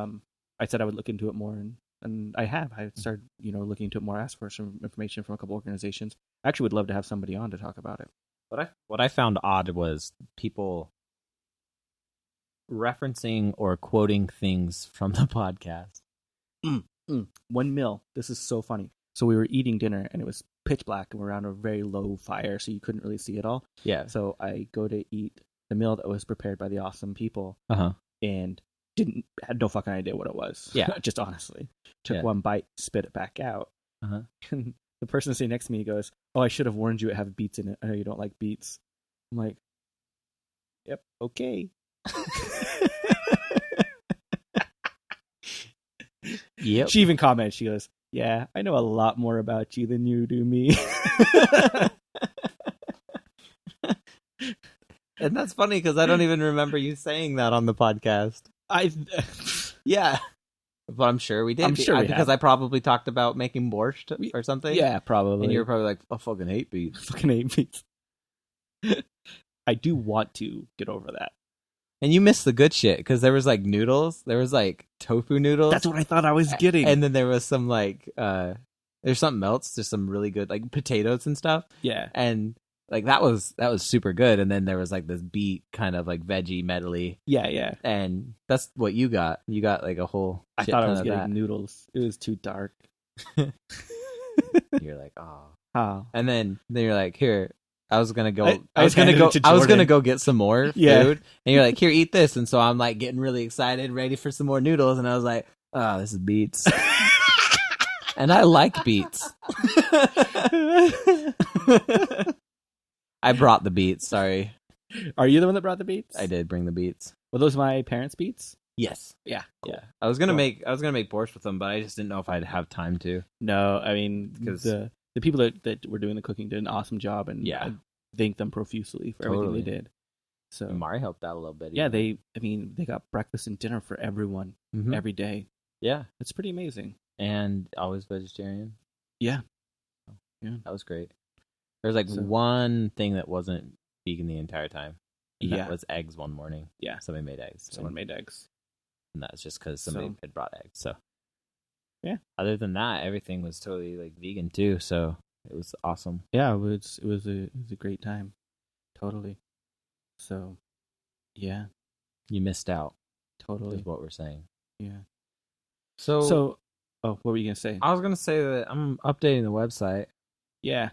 I said I would look into it more, and I have. I started, looking into it more, asked for some information from a couple organizations. I actually would love to have somebody on to talk about it. What I found odd was people referencing or quoting things from the podcast. 1 mil. This is so funny. So we were eating dinner, and it was pitch black, and we're around a very low fire, so you couldn't really see it all. Yeah. So I go to eat the meal that was prepared by the awesome people, and had no fucking idea what it was. Yeah. Just honestly. Took one bite, spit it back out. And the person sitting next to me goes, "Oh, I should have warned you it have beets in it. I know you don't like beets." I'm like, "Yep, okay." Yep. She even commented, she goes, "Yeah, I know a lot more about you than you do me." And that's funny because I don't even remember you saying that on the podcast. Yeah. But I'm sure we did. I'm sure because I probably talked about making borscht or something. Yeah, probably. And you were probably like, "I fucking hate beets." Fucking hate beets. I do want to get over that. And you missed the good shit because there was like noodles. There was like tofu noodles. That's what I thought I was getting. And then there was some like, there's something else. There's some really good like potatoes and stuff. Yeah. And like that was super good. And then there was like this beet kind of like veggie medley. Yeah. And that's what you got. You got like a whole. I thought I was getting noodles. It was too dark. You're like, oh. And then you're like, "Here, I was gonna go. I was gonna go get some more food." And you're like, "Here, eat this." And so I'm like getting really excited, ready for some more noodles. And I was like, "Oh, this is beets." And I like beets. I brought the beets. Sorry. Are you the one that brought the beets? I did bring the beets. Were those my parents' beets? Yes. Yeah. Cool. Yeah. I was gonna Cool. make borscht with them, but I just didn't know if I'd have time to. No, I mean, Because the people that were doing the cooking did an awesome job, and Yeah. I thank them profusely for everything they did. So Mari helped out a little bit. yeah, they got breakfast and dinner for everyone every day. Yeah. It's pretty amazing. And always vegetarian. Yeah. Yeah. That was great. There was like one thing that wasn't vegan the entire time. And that was eggs one morning. Yeah. Somebody made eggs. Someone made eggs. And that's just because somebody had brought eggs. So yeah. Other than that, everything was totally like vegan too. So it was awesome. Yeah, it was a great time. Totally. So yeah. You missed out. Totally. Is what we're saying. Yeah. So what were you gonna say? I was gonna say that I'm updating the website. Yeah.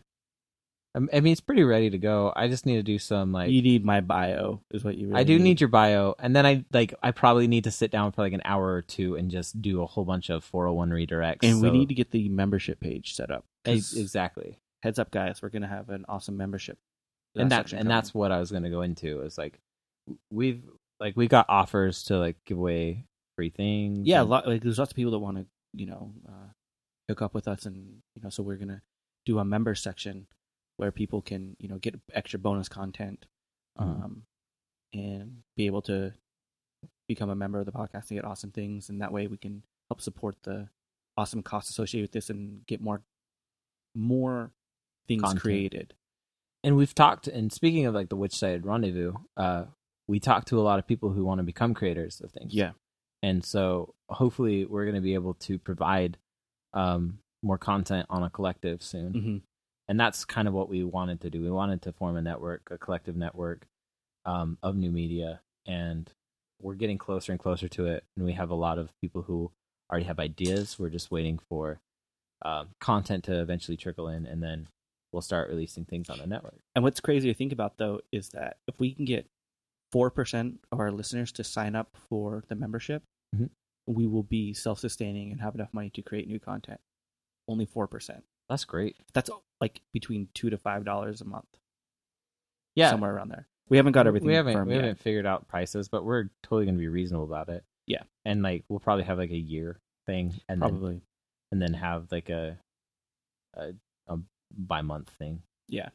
I mean, it's pretty ready to go. I just need to do some like. You need my bio, is what you really. I do need your bio, and then I probably need to sit down for like an hour or two and just do a whole bunch of 401 redirects. And we need to get the membership page set up. Exactly. Heads up, guys! We're gonna have an awesome membership. That's what I was gonna go into. Is like we got offers to like give away free things. Yeah, there's lots of people that want to hook up with us, and so we're gonna do a member section where people can, get extra bonus content, and be able to become a member of the podcast and get awesome things. And that way we can help support the awesome costs associated with this and get more things content created. And we've talked, and speaking of like the Which Side Rendezvous, we talked to a lot of people who want to become creators of things. Yeah. And so hopefully we're going to be able to provide more content on a collective soon. Mm-hmm. And that's kind of what we wanted to do. We wanted to form a collective network of new media, and we're getting closer and closer to it. And we have a lot of people who already have ideas. We're just waiting for content to eventually trickle in, and then we'll start releasing things on the network. And what's crazy to think about, though, is that if we can get 4% of our listeners to sign up for the membership, we will be self-sustaining and have enough money to create new content. Only 4%. That's great. That's like between $2 to $5 a month. Yeah, somewhere around there. We haven't got everything. We haven't figured out prices, but we're totally going to be reasonable about it. Yeah, and like we'll probably have like a year thing, and then have like a by-month thing. Yeah,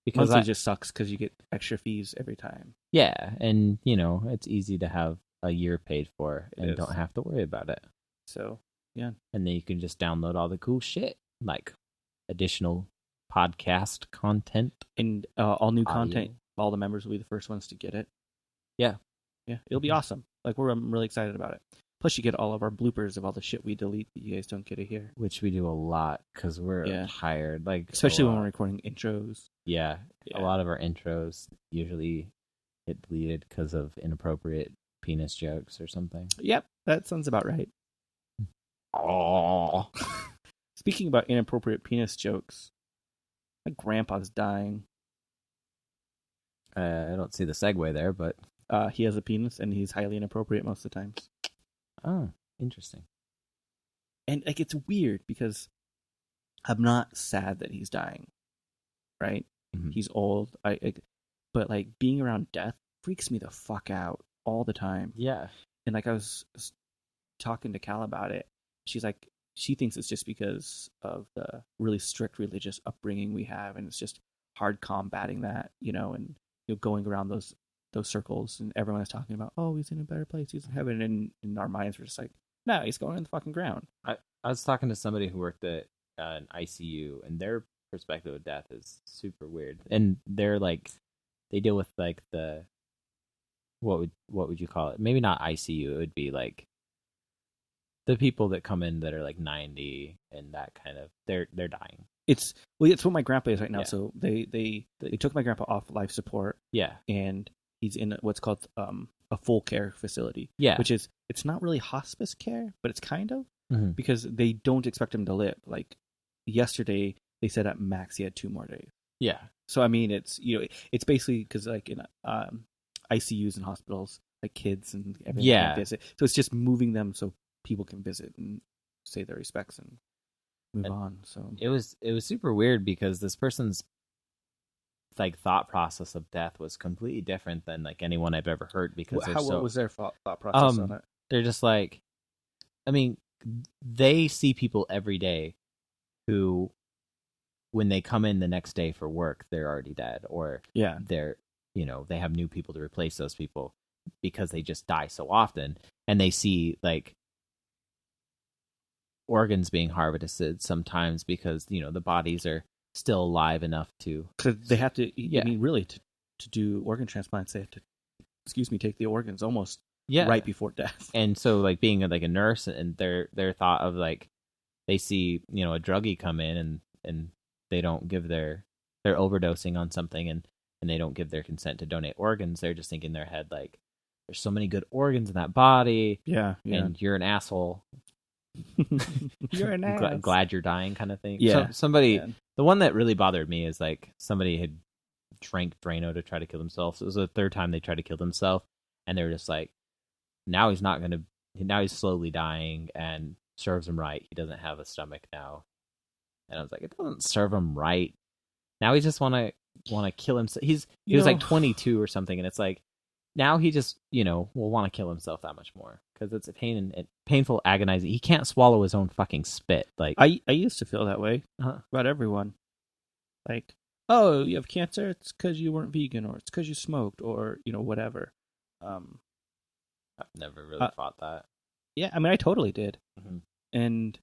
because monthly just sucks because you get extra fees every time. Yeah, and it's easy to have a year paid for and don't have to worry about it. So yeah, and then you can just download all the cool shit like additional podcast content and all new content. All the members will be the first ones to get it. Yeah, it'll be awesome. Like I'm really excited about it. Plus, you get all of our bloopers of all the shit we delete that you guys don't get to hear, which we do a lot because we're tired. Like especially when we're recording intros. Yeah, a lot of our intros usually get deleted because of inappropriate penis jokes or something. Yep, that sounds about right. Oh. Speaking about inappropriate penis jokes, my grandpa's dying. I don't see the segue there, but he has a penis and he's highly inappropriate most of the times. Oh, interesting. And like it's weird because I'm not sad that he's dying, right? Mm-hmm. He's old. But like being around death freaks me the fuck out all the time. Yeah. And like I was talking to Cal about it. She's like, she thinks it's just because of the really strict religious upbringing we have, and it's just hard combating that, and going around those circles, and everyone is talking about, oh, he's in a better place, he's in heaven, and in our minds we're just like, no, he's going in the fucking ground. I was talking to somebody who worked at an ICU, and their perspective of death is super weird, and they're like, they deal with like the what would you call it? Maybe not ICU. It would be like the people that come in that are like 90 and that kind of they're dying. It's what my grandpa is right now. Yeah. So they took my grandpa off life support. Yeah, and he's in what's called a full care facility. Yeah, which is it's not really hospice care, but it's kind of because they don't expect him to live. Like yesterday, they said at max he had 2 more days. Yeah. So I mean, it's it's basically because like in ICUs and hospitals, like kids and everyone can visit. So it's just moving them so people can visit and say their respects and move on. So it was super weird because this person's like thought process of death was completely different than like anyone I've ever heard, because what was their thought process on it? They're just like, I mean, they see people every day who, when they come in the next day for work, they're already dead, or they're, they have new people to replace those people because they just die so often. And they see like organs being harvested sometimes because, the bodies are still alive enough to. Because they have to, I mean, really, to do organ transplants, they have to, take the organs almost right before death. And so, like, being like a nurse, and their thought of like, they see, a druggie come in and they don't give they're overdosing on something, and they don't give their consent to donate organs. They're just thinking in their head like, there's so many good organs in that body. Yeah. And you're an asshole. You're an ass. Glad you're dying, kind of thing. Yeah. The one that really bothered me is like somebody had drank Drano to try to kill themselves. It was the third time they tried to kill themselves, and they were just like, now he's slowly dying, and serves him right. He doesn't have a stomach now. And I was like, it doesn't serve him right. Now he just want to kill himself. He was like 22 or something, and it's like, now he just, will want to kill himself that much more because it's a painful, agonizing. He can't swallow his own fucking spit. Like, I used to feel that way about everyone. Like, oh, you have cancer? It's because you weren't vegan, or it's because you smoked, or whatever. I've never really thought that. Yeah, I mean, I totally did. Mm-hmm. And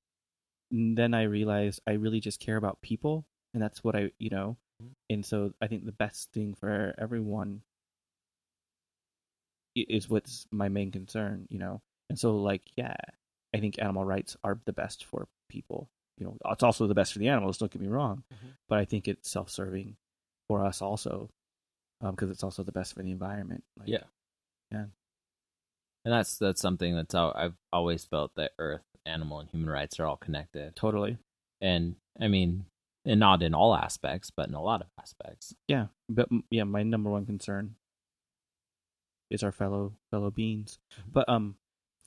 then I realized I really just care about people, and that's what and so I think the best thing for everyone is what's my main concern, And so, like, I think animal rights are the best for people. It's also the best for the animals, don't get me wrong. Mm-hmm. But I think it's self-serving for us also, because it's also the best for the environment. Like, yeah. And that's something that's I've always felt, that Earth, animal, and human rights are all connected. Totally. And I mean, and not in all aspects, but in a lot of aspects. Yeah, but my number one concern is our fellow beings. Mm-hmm. But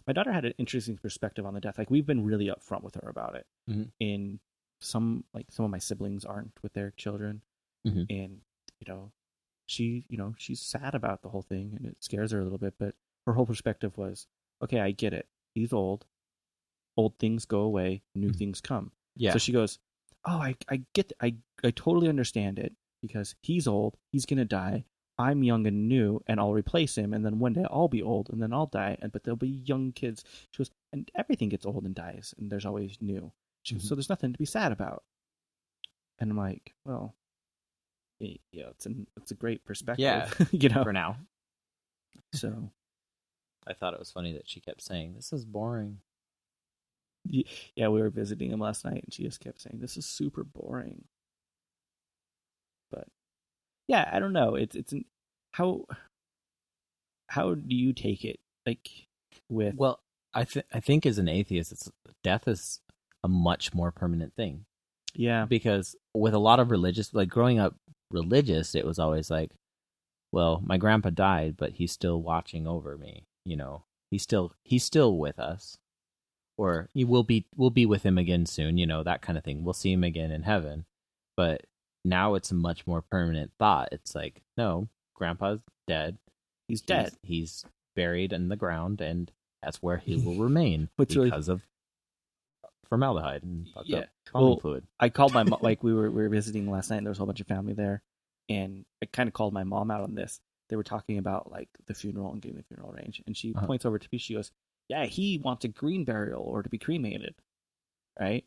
my daughter had an interesting perspective on the death. Like, we've been really upfront with her about it. Mm-hmm. And some of my siblings aren't with their children, mm-hmm. and she's sad about the whole thing, and it scares her a little bit. But her whole perspective was, okay, I get it. He's old. Old things go away. New mm-hmm. things come. Yeah. So she goes, oh, I get. I totally understand it, because he's old. He's gonna die. I'm young and new, and I'll replace him, and then one day I'll be old, and then I'll die, but there'll be young kids. She goes, and everything gets old and dies, and there's always new. She goes, mm-hmm. So there's nothing to be sad about. And I'm like, well, yeah, it's a great perspective. Yeah, for now. So, I thought it was funny that she kept saying, "This is boring." Yeah, we were visiting him last night, and she just kept saying, "This is super boring." But yeah, I don't know. It's how do you take it? Like, with I think as an atheist, death is a much more permanent thing. Yeah, because with a lot of religious, like growing up religious, it was always like, well, my grandpa died, but he's still watching over me. He's still with us, or we'll be with him again soon. That kind of thing. We'll see him again in heaven. But now it's a much more permanent thought. It's like, no, grandpa's dead. He's dead. He's buried in the ground, and that's where he will remain because of formaldehyde and fluid. I called my mom. Like, we were visiting last night, and there was a whole bunch of family there, and I kind of called my mom out on this. They were talking about like the funeral and getting the funeral arranged, and she points over to me. She goes, "Yeah, he wants a green burial or to be cremated, right?"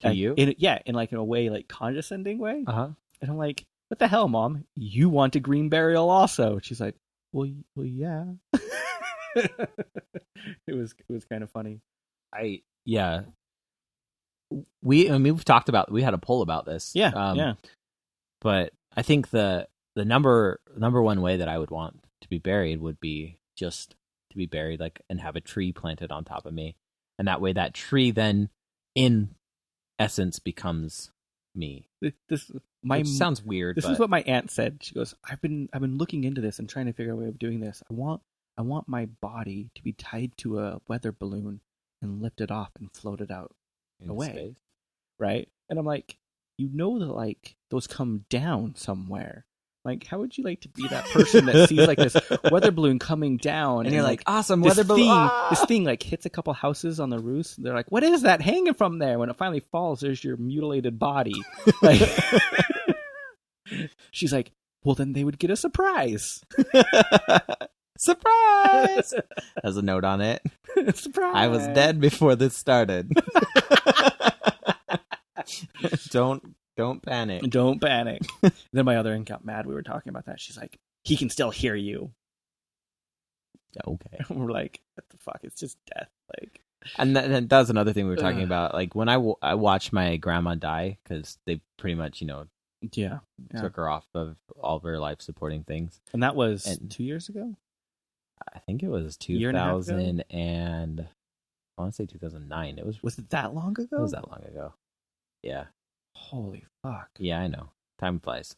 To you? In a way, like condescending way. And I'm like, "What the hell, Mom? You want a green burial also?" She's like, "Well, yeah." It was kind of funny. We've talked about, we had a poll about this. Yeah. But I think the number one way that I would want to be buried would be just to be buried, like, and have a tree planted on top of me, and that way that tree then in essence becomes me. Which sounds weird. This is what my aunt said. She goes, I've been looking into this and trying to figure out a way of doing this. I want my body to be tied to a weather balloon and lifted off and floated out away, space. Right? And I'm like, that like those come down somewhere, Like, how would you like to be that person that sees like this weather balloon coming down, and you're like, awesome this weather balloon. thing, this thing like hits a couple houses on the roofs. They're like, what is that hanging from there? When it finally falls, there's your mutilated body. Like, she's like, well, then they would get a surprise. Surprise! Has a note on it. Surprise! I was dead before this started. Don't panic. Don't panic. Then my other aunt got mad. We were talking about that. She's like, he can still hear you. Okay. We're like, what the fuck? It's just death. Like, and that's another thing we were talking about. Like when I watched my grandma die, because they pretty much, yeah, took her off of all of her life supporting things. And that was 2 years ago? I think it was 2000 and I want to say 2009. Was it that long ago? It was that long ago. Yeah. Holy fuck. Yeah, I know. Time flies.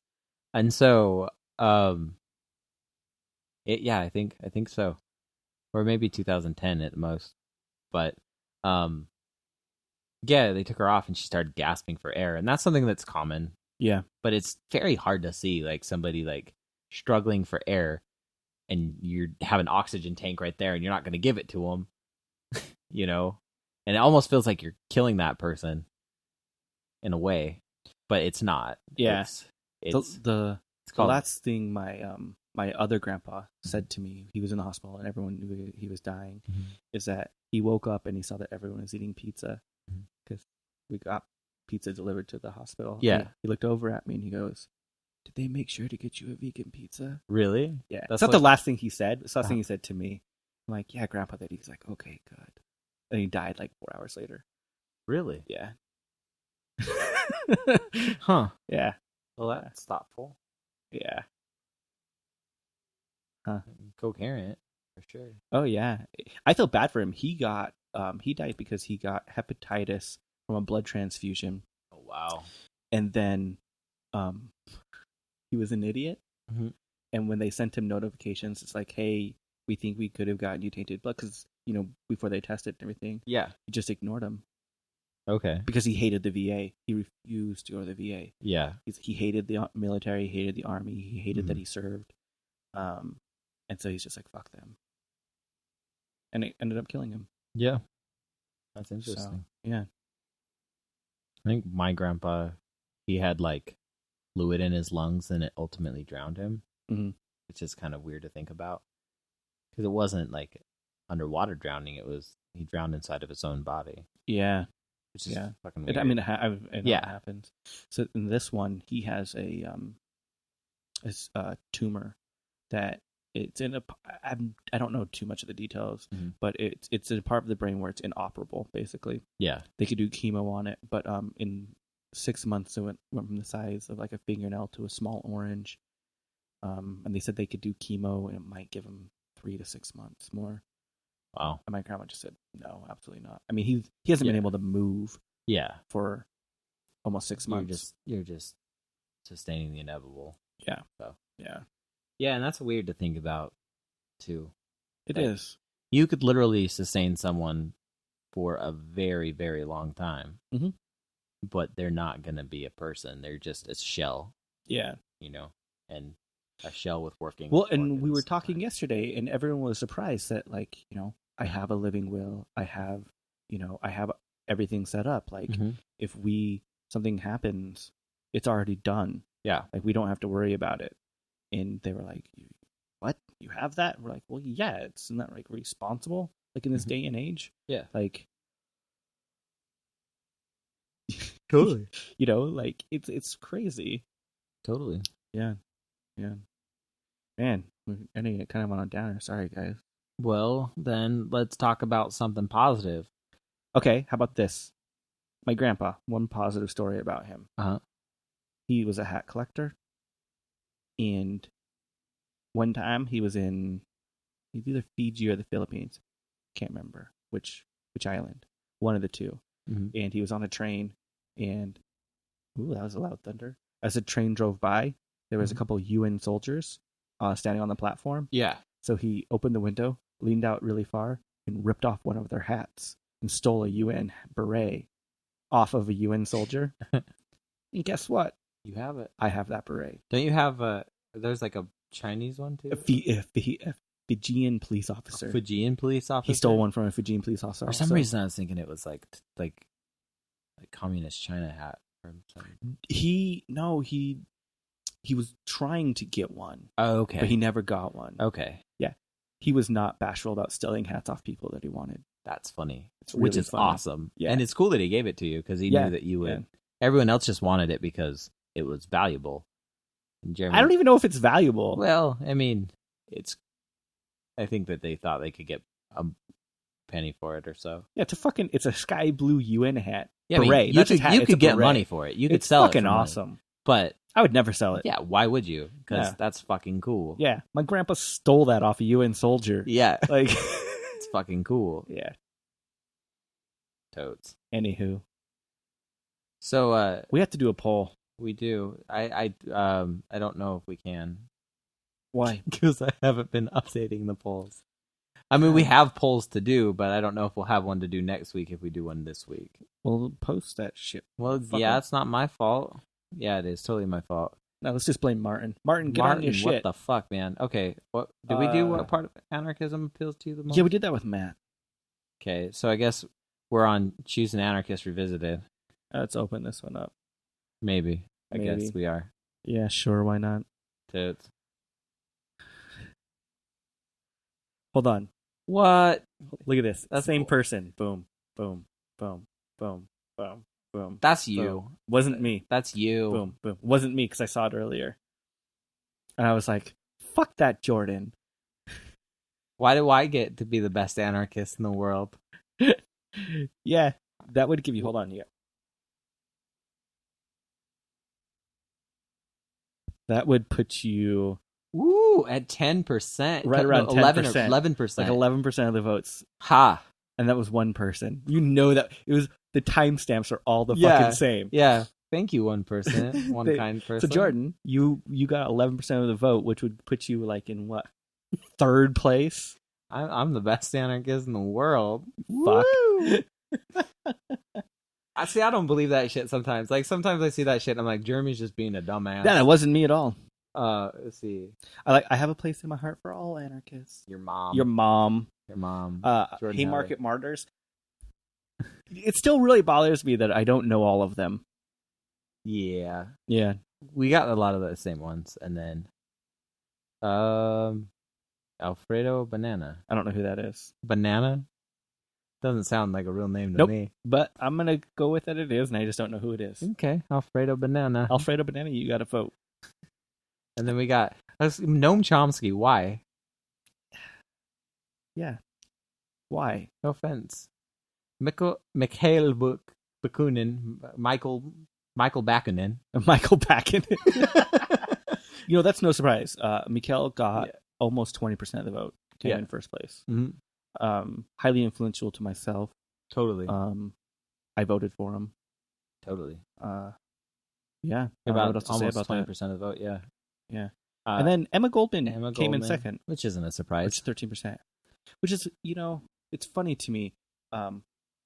And so, I think so. Or maybe 2010 at the most. But, yeah, they took her off and she started gasping for air. And that's something that's common. Yeah. But it's very hard to see, like, somebody, like, struggling for air and you have an oxygen tank right there and you're not going to give it to them, And it almost feels like you're killing that person in a way, but it's not. Yeah. It's the last thing my other grandpa said to me, he was in the hospital and everyone knew he was dying, is that he woke up and he saw that everyone was eating pizza because we got pizza delivered to the hospital. Yeah. He looked over at me and he goes, did they make sure to get you a vegan pizza? Really? Yeah. That's not the last thing he said. It's the last thing he said to me. I'm like, yeah, Grandpa did. He's like, okay, good. And he died like 4 hours later. Really? Yeah. Huh. Yeah. Well, that's thoughtful. Yeah. Huh. Coherent, for sure. Oh, yeah. I feel bad for him. He died because he got hepatitis from a blood transfusion. Oh, wow. And then he was an idiot. Mm-hmm. And when they sent him notifications, it's like, hey, we think we could have gotten you tainted blood because, before they tested and everything. Yeah. He just ignored him. Okay. Because he hated the VA. He refused to go to the VA. Yeah. He hated the military, he hated the army, he hated that he served. And so he's just like, fuck them. And it ended up killing him. Yeah. That's interesting. So, yeah. I think my grandpa, he had like fluid in his lungs and it ultimately drowned him. Mm-hmm. Which is kind of weird to think about. Because it wasn't like underwater drowning. He drowned inside of his own body. Yeah. Which is fucking weird. It happens. So in this one, he has a tumor that it's in I don't know too much of the details, but it's a part of the brain where it's inoperable, basically. Yeah. They could do chemo on it, but in 6 months it went from the size of like a fingernail to a small orange. And they said they could do chemo and it might give him 3 to 6 months more. Wow. And my grandma just said, no, absolutely not. I mean, he hasn't been able to move for almost 6 months. You're just sustaining the inevitable. Yeah. So. Yeah. Yeah, and that's weird to think about, too. It is. You could literally sustain someone for a very, very long time, but they're not going to be a person. They're just a shell. Yeah. And a shell with working. Well, and we were talking yesterday, and everyone was surprised that, like, I have a living will. I have everything set up. Like, if something happens, it's already done. Yeah. Like, we don't have to worry about it. And they were like, what? You have that? We're like, well, yeah, it's not like responsible, like in this day and age. Yeah. Like, totally. Like it's crazy. Totally. Yeah. Yeah. Man, we're ending it kind of on a downer. Sorry, guys. Well, then let's talk about something positive. Okay, how about this? My grandpa, one positive story about him. He was a hat collector. And one time he was in either Fiji or the Philippines. Can't remember which island. One of the two. And he was on a train and that was a loud thunder. As the train drove by, there was a couple UN soldiers standing on the platform. Yeah. So he opened the window, leaned out really far, and ripped off one of their hats and stole a UN beret off of a UN soldier. And guess what? You have it. I have that beret. Don't you have a There's like a Chinese one too. A Fijian police officer. Fijian police officer. He stole one from a Fijian police officer. For some reason, I was thinking it was like communist China hat or something. He was trying to get one. Oh, okay. But he never got one. Okay. Yeah. He was not bashful about stealing hats off people that he wanted. That's funny. It's really which is funny. Awesome. Yeah. And it's cool that he gave it to you because he knew that you would. Yeah. Everyone else just wanted it because it was valuable. And Jeremy, I don't even know if it's valuable. Well, I mean, I think that they thought they could get a penny for it or so. Yeah, it's a sky blue UN hat. Yeah, beret. I mean, you could get money for it. You could sell it. It's fucking awesome. But I would never sell it. Yeah, why would you? Because that's fucking cool. Yeah, my grandpa stole that off a UN soldier. Yeah, like it's fucking cool. Yeah. Totes. Anywho, so we have to do a poll. We do. I don't know if we can. Why? Because I haven't been updating the polls. I mean, we have polls to do, but I don't know if we'll have one to do next week if we do one this week. We'll post that shit. Well, yeah, it's not my fault. Yeah, it is totally my fault. No, let's just blame Martin. Martin, get on your shit. What the fuck, man? Okay, what did we do? What part of anarchism appeals to you the most? Yeah, we did that with Matt. Okay, so I guess we're on Choose an Anarchist Revisited. Let's open this one up. Maybe. I guess we are. Yeah, sure. Why not? Totes. Hold on. What? Look at this. That's same cool. person. Boom, boom, boom, boom, boom, boom. That's you. Boom. Wasn't me. That's you. Boom, boom. Wasn't me because I saw it earlier. And I was like, fuck that, Jordan. Why do I get to be the best anarchist in the world? Yeah, that would give you... Hold on, yeah. That would put you... Ooh, at 10%. Right around 10%. 11%. Like 11% of the votes. Ha! And that was one person. You know that it was... The timestamps are all the fucking same. Yeah. Thank you, one person. One kind person. So, Jordan, you got 11% of the vote, which would put you, like, in what? Third place? I'm the best anarchist in the world. Fuck. I don't believe that shit sometimes. Like, sometimes I see that shit and I'm like, Jeremy's just being a dumbass. Yeah, that wasn't me at all. Let's see. I have a place in my heart for all anarchists. Your mom. Haymarket Martyrs. It still really bothers me that I don't know all of them. Yeah. Yeah. We got a lot of the same ones. And then Alfredo Banana. I don't know who that is. Banana? Doesn't sound like a real name to me. But I'm going to go with that it is, and I just don't know who it is. Okay. Alfredo Banana. Alfredo Banana, you got to vote. And then we got Noam Chomsky. Why? Yeah. Why? No offense. Mikhail Bakunin. Michael Bakunin. Michael Bakunin. That's no surprise. Mikhail got almost 20% of the vote. Came in first place. Mm-hmm. Highly influential to myself. Totally. I voted for him. Totally. Yeah. About what else to say about 20% that. of the vote. Yeah. Yeah. And then Emma Goldman came in second, which isn't a surprise. Which is 13%. Which is, it's funny to me.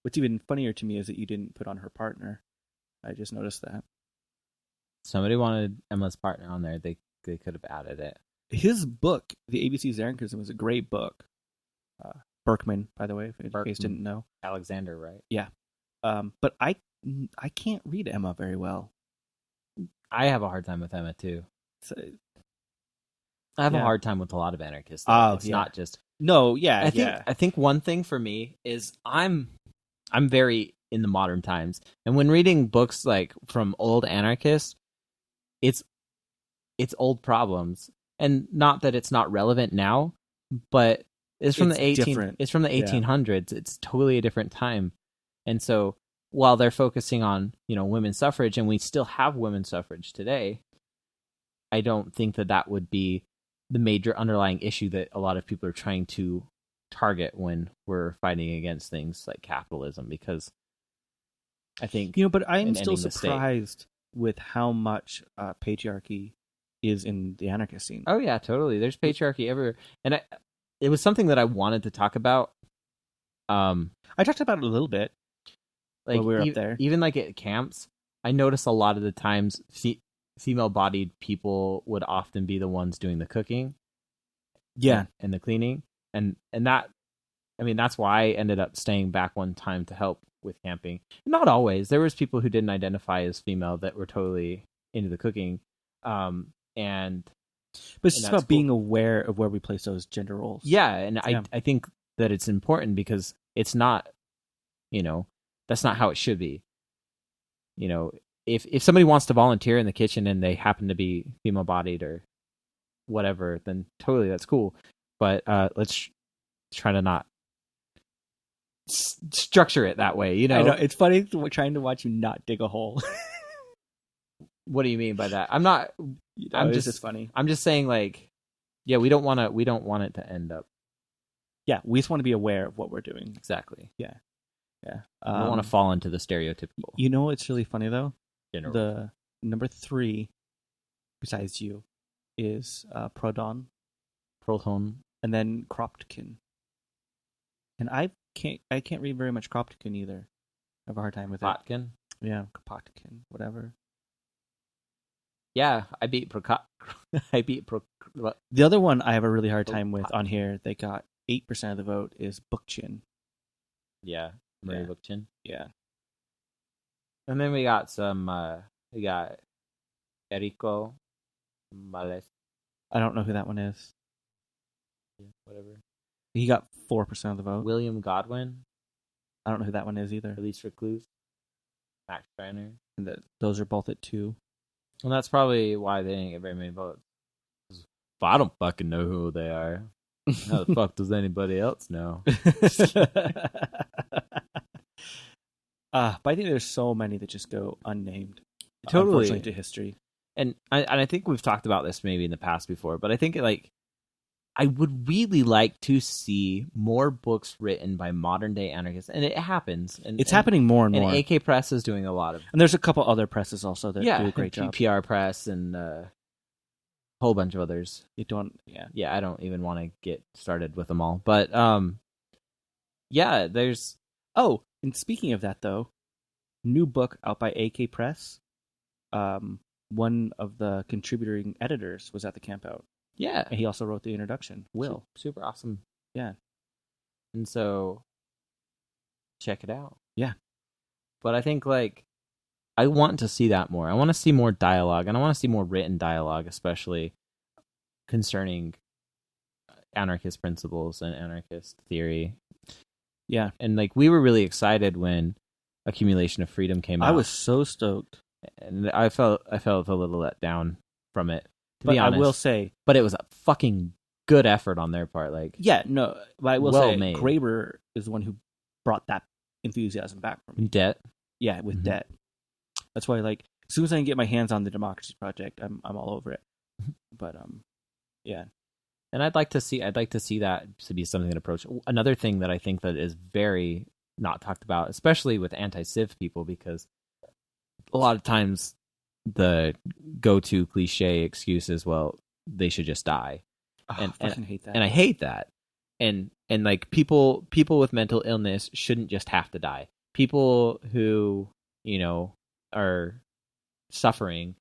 What's even funnier to me is that you didn't put on her partner. I just noticed that. Somebody wanted Emma's partner on there. They could have added it. His book, The ABCs of Anarchism, is a great book. Berkman, by the way, if you guys didn't know. Alexander, right? Yeah. But I can't read Emma very well. I have a hard time with Emma too. I have a hard time with a lot of anarchists. It's not just I think one thing for me is I'm very in the modern times, and when reading books like from old anarchists, it's old problems, and not that it's not relevant now, but it's from the 1800s. It's totally a different time, and so while they're focusing on women's suffrage, and we still have women's suffrage today, I don't think that would be the major underlying issue that a lot of people are trying to target when we're fighting against things like capitalism, because I think but I'm still surprised with how much patriarchy is in the anarchist scene. Oh yeah, totally. There's patriarchy everywhere, and it was something that I wanted to talk about. I talked about it a little bit. Like when we were up there, even like at camps, I notice a lot of the times female-bodied people would often be the ones doing the cooking, and the cleaning, and that, I mean, that's why I ended up staying back one time to help with camping. Not always. There was people who didn't identify as female that were totally into the cooking, and but it's just about being aware of where we place those gender roles. Yeah, and I think that it's important because it's not, that's not how it should be. If somebody wants to volunteer in the kitchen and they happen to be female bodied or whatever, then totally that's cool. But let's try to not structure it that way. I know, it's funny trying to watch you not dig a hole. What do you mean by that? I'm not. It's just funny. I'm just saying, like, yeah, we don't want it to end up. Yeah, we just want to be aware of what we're doing. Exactly. Yeah. We don't want to fall into the stereotypical. You know what's really funny though? General. The number 3, besides you, is Proton, and then Kropotkin. And I can't read very much Kropotkin either. I have a hard time with Kropotkin? it. Yeah, Kropotkin, whatever. Yeah, I beat The other one I have a really hard time with on here. They got 8% of the vote is Bookchin. Yeah, Murray Bookchin. Yeah. And then we got Enrico Males. I don't know who that one is. Yeah, whatever. He got 4% of the vote. William Godwin. I don't know who that one is either. Elise Recluse. Max Steiner. And those are both at 2. Well, that's probably why they didn't get very many votes. I don't fucking know who they are. How the fuck does anybody else know? But I think there's so many that just go unnamed. Totally. Unfortunately, to history. And I think we've talked about this maybe in the past before, but I think I would really like to see more books written by modern day anarchists, and it happens. And it's happening more and more. And AK Press is doing a lot of. And there's a couple other presses also that do a great job. PR Press and a whole bunch of others. I don't even want to get started with them all, but there's. Oh, and speaking of that though, new book out by AK Press. One of the contributing editors was at the campout. Yeah. And he also wrote the introduction. Will. Super awesome. Yeah. And so, check it out. Yeah. But I think, I want to see that more. I want to see more dialogue, and I want to see more written dialogue, especially concerning anarchist principles and anarchist theory. Yeah. And, we were really excited when Accumulation of Freedom came out. I was so stoked. And I felt a little let down from it. But be honest, I will say, but it was a fucking good effort on their part. But I will well say, made. Graeber is the one who brought that enthusiasm back from me. Debt, yeah, with Debt. That's why, as soon as I can get my hands on the Democracy Project, I'm all over it. But yeah, and I'd like to see that to be something that approach. Another thing that I think that is very not talked about, especially with anti-civ people, because a lot of times the go-to cliche excuse is, well, they should just die. I fucking hate that. And I hate that. And people with mental illness shouldn't just have to die. People who, are suffering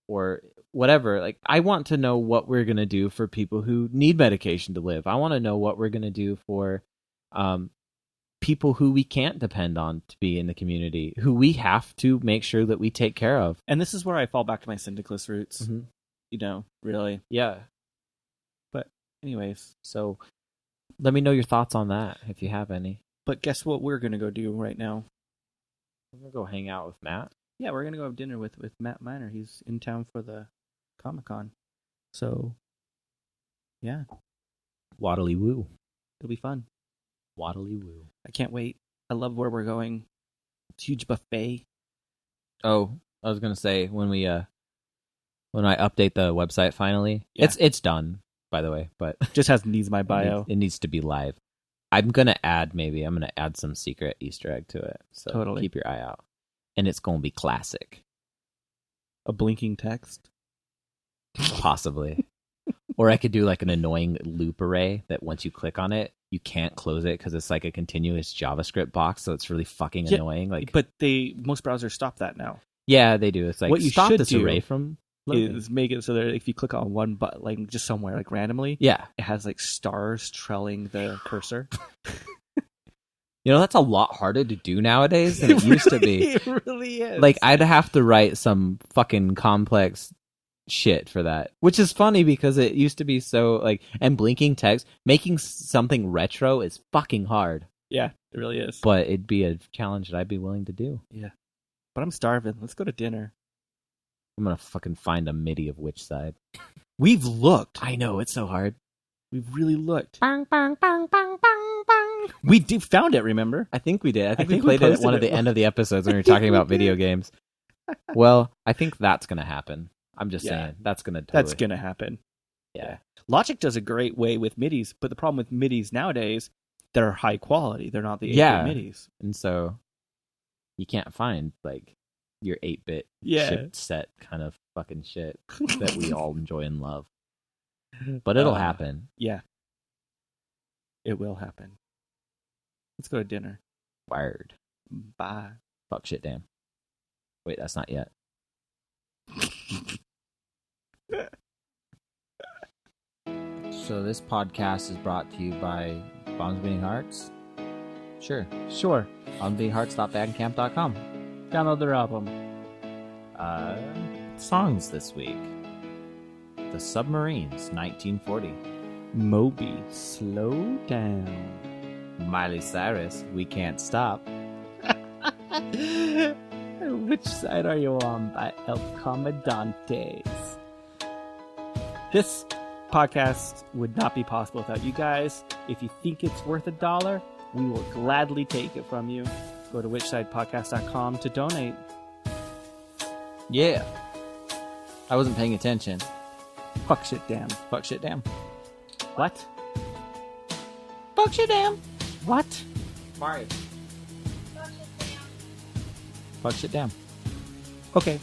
or whatever, I want to know what we're going to do for people who need medication to live. I want to know what we're going to do for people who we can't depend on to be in the community, who we have to make sure that we take care of. And this is where I fall back to my syndicalist roots, really. Yeah. But anyways, so let me know your thoughts on that if you have any. But guess what we're going to go do right now? We're going to go hang out with Matt. Yeah, we're going to go have dinner with Matt Miner. He's in town for the Comic-Con. So, yeah. Waddly woo. It'll be fun. Waddly woo. I can't wait. I love where we're going. It's a huge buffet. Oh, I was going to say, when I update the website finally, it's done, by the way, but just needs my bio. It needs to be live. I'm going to add some secret Easter egg to it. So totally. Keep your eye out. And it's going to be classic. A blinking text? Possibly. Or I could do an annoying loop array that once you click on it, you can't close it because it's a continuous JavaScript box, so it's really fucking annoying. But most browsers stop that now. Yeah, they do. It's like, What you stop should this do array from loading. is make it so that if you click on one button, like just somewhere, like randomly, Yeah. it has like stars trailing the cursor. That's a lot harder to do nowadays than it used to be. It really is. Like, I'd have to write some fucking complex shit for that, which is funny because it used to be so, like, and blinking text, making something retro is fucking hard. Yeah, it really is. But it'd be a challenge that I'd be willing to do. Yeah. But I'm starving. Let's go to dinner. I'm gonna fucking find a MIDI of Which Side. We've looked. I know, it's so hard. We've really looked. Bang, bang, bang, bang, bang, bang. We found it, remember? I think we did. I think we we played it at posted one of the it. end of the episodes when we were talking about video games. Well, I think that's gonna happen. I'm just saying. That's gonna happen. Yeah. Logic does a great way with MIDIs, but the problem with MIDIs nowadays, they're high quality. They're not the 8-bit MIDIs. And so you can't find like your 8-bit chipset kind of fucking shit that we all enjoy and love. But it'll happen. Yeah. It will happen. Let's go to dinner. Wired. Bye. Fuck shit damn. Wait, that's not yet. So this podcast is brought to you by Bombs Beating Hearts. Sure. bombsbeatinghearts.bandcamp.com. Download their album. Songs this week. The Submarines, 1940. Moby, Slow Down. Miley Cyrus, We Can't Stop. Which Side Are You On by El Comandantes. This podcast would not be possible without you guys. If you think it's worth $1, we will gladly take it from you. Go to whichsidepodcast.com to donate. Yeah. I wasn't paying attention. Fuck shit damn. Fuck shit damn. What? Fuck shit damn. What? Mario. Fuck shit damn. Okay.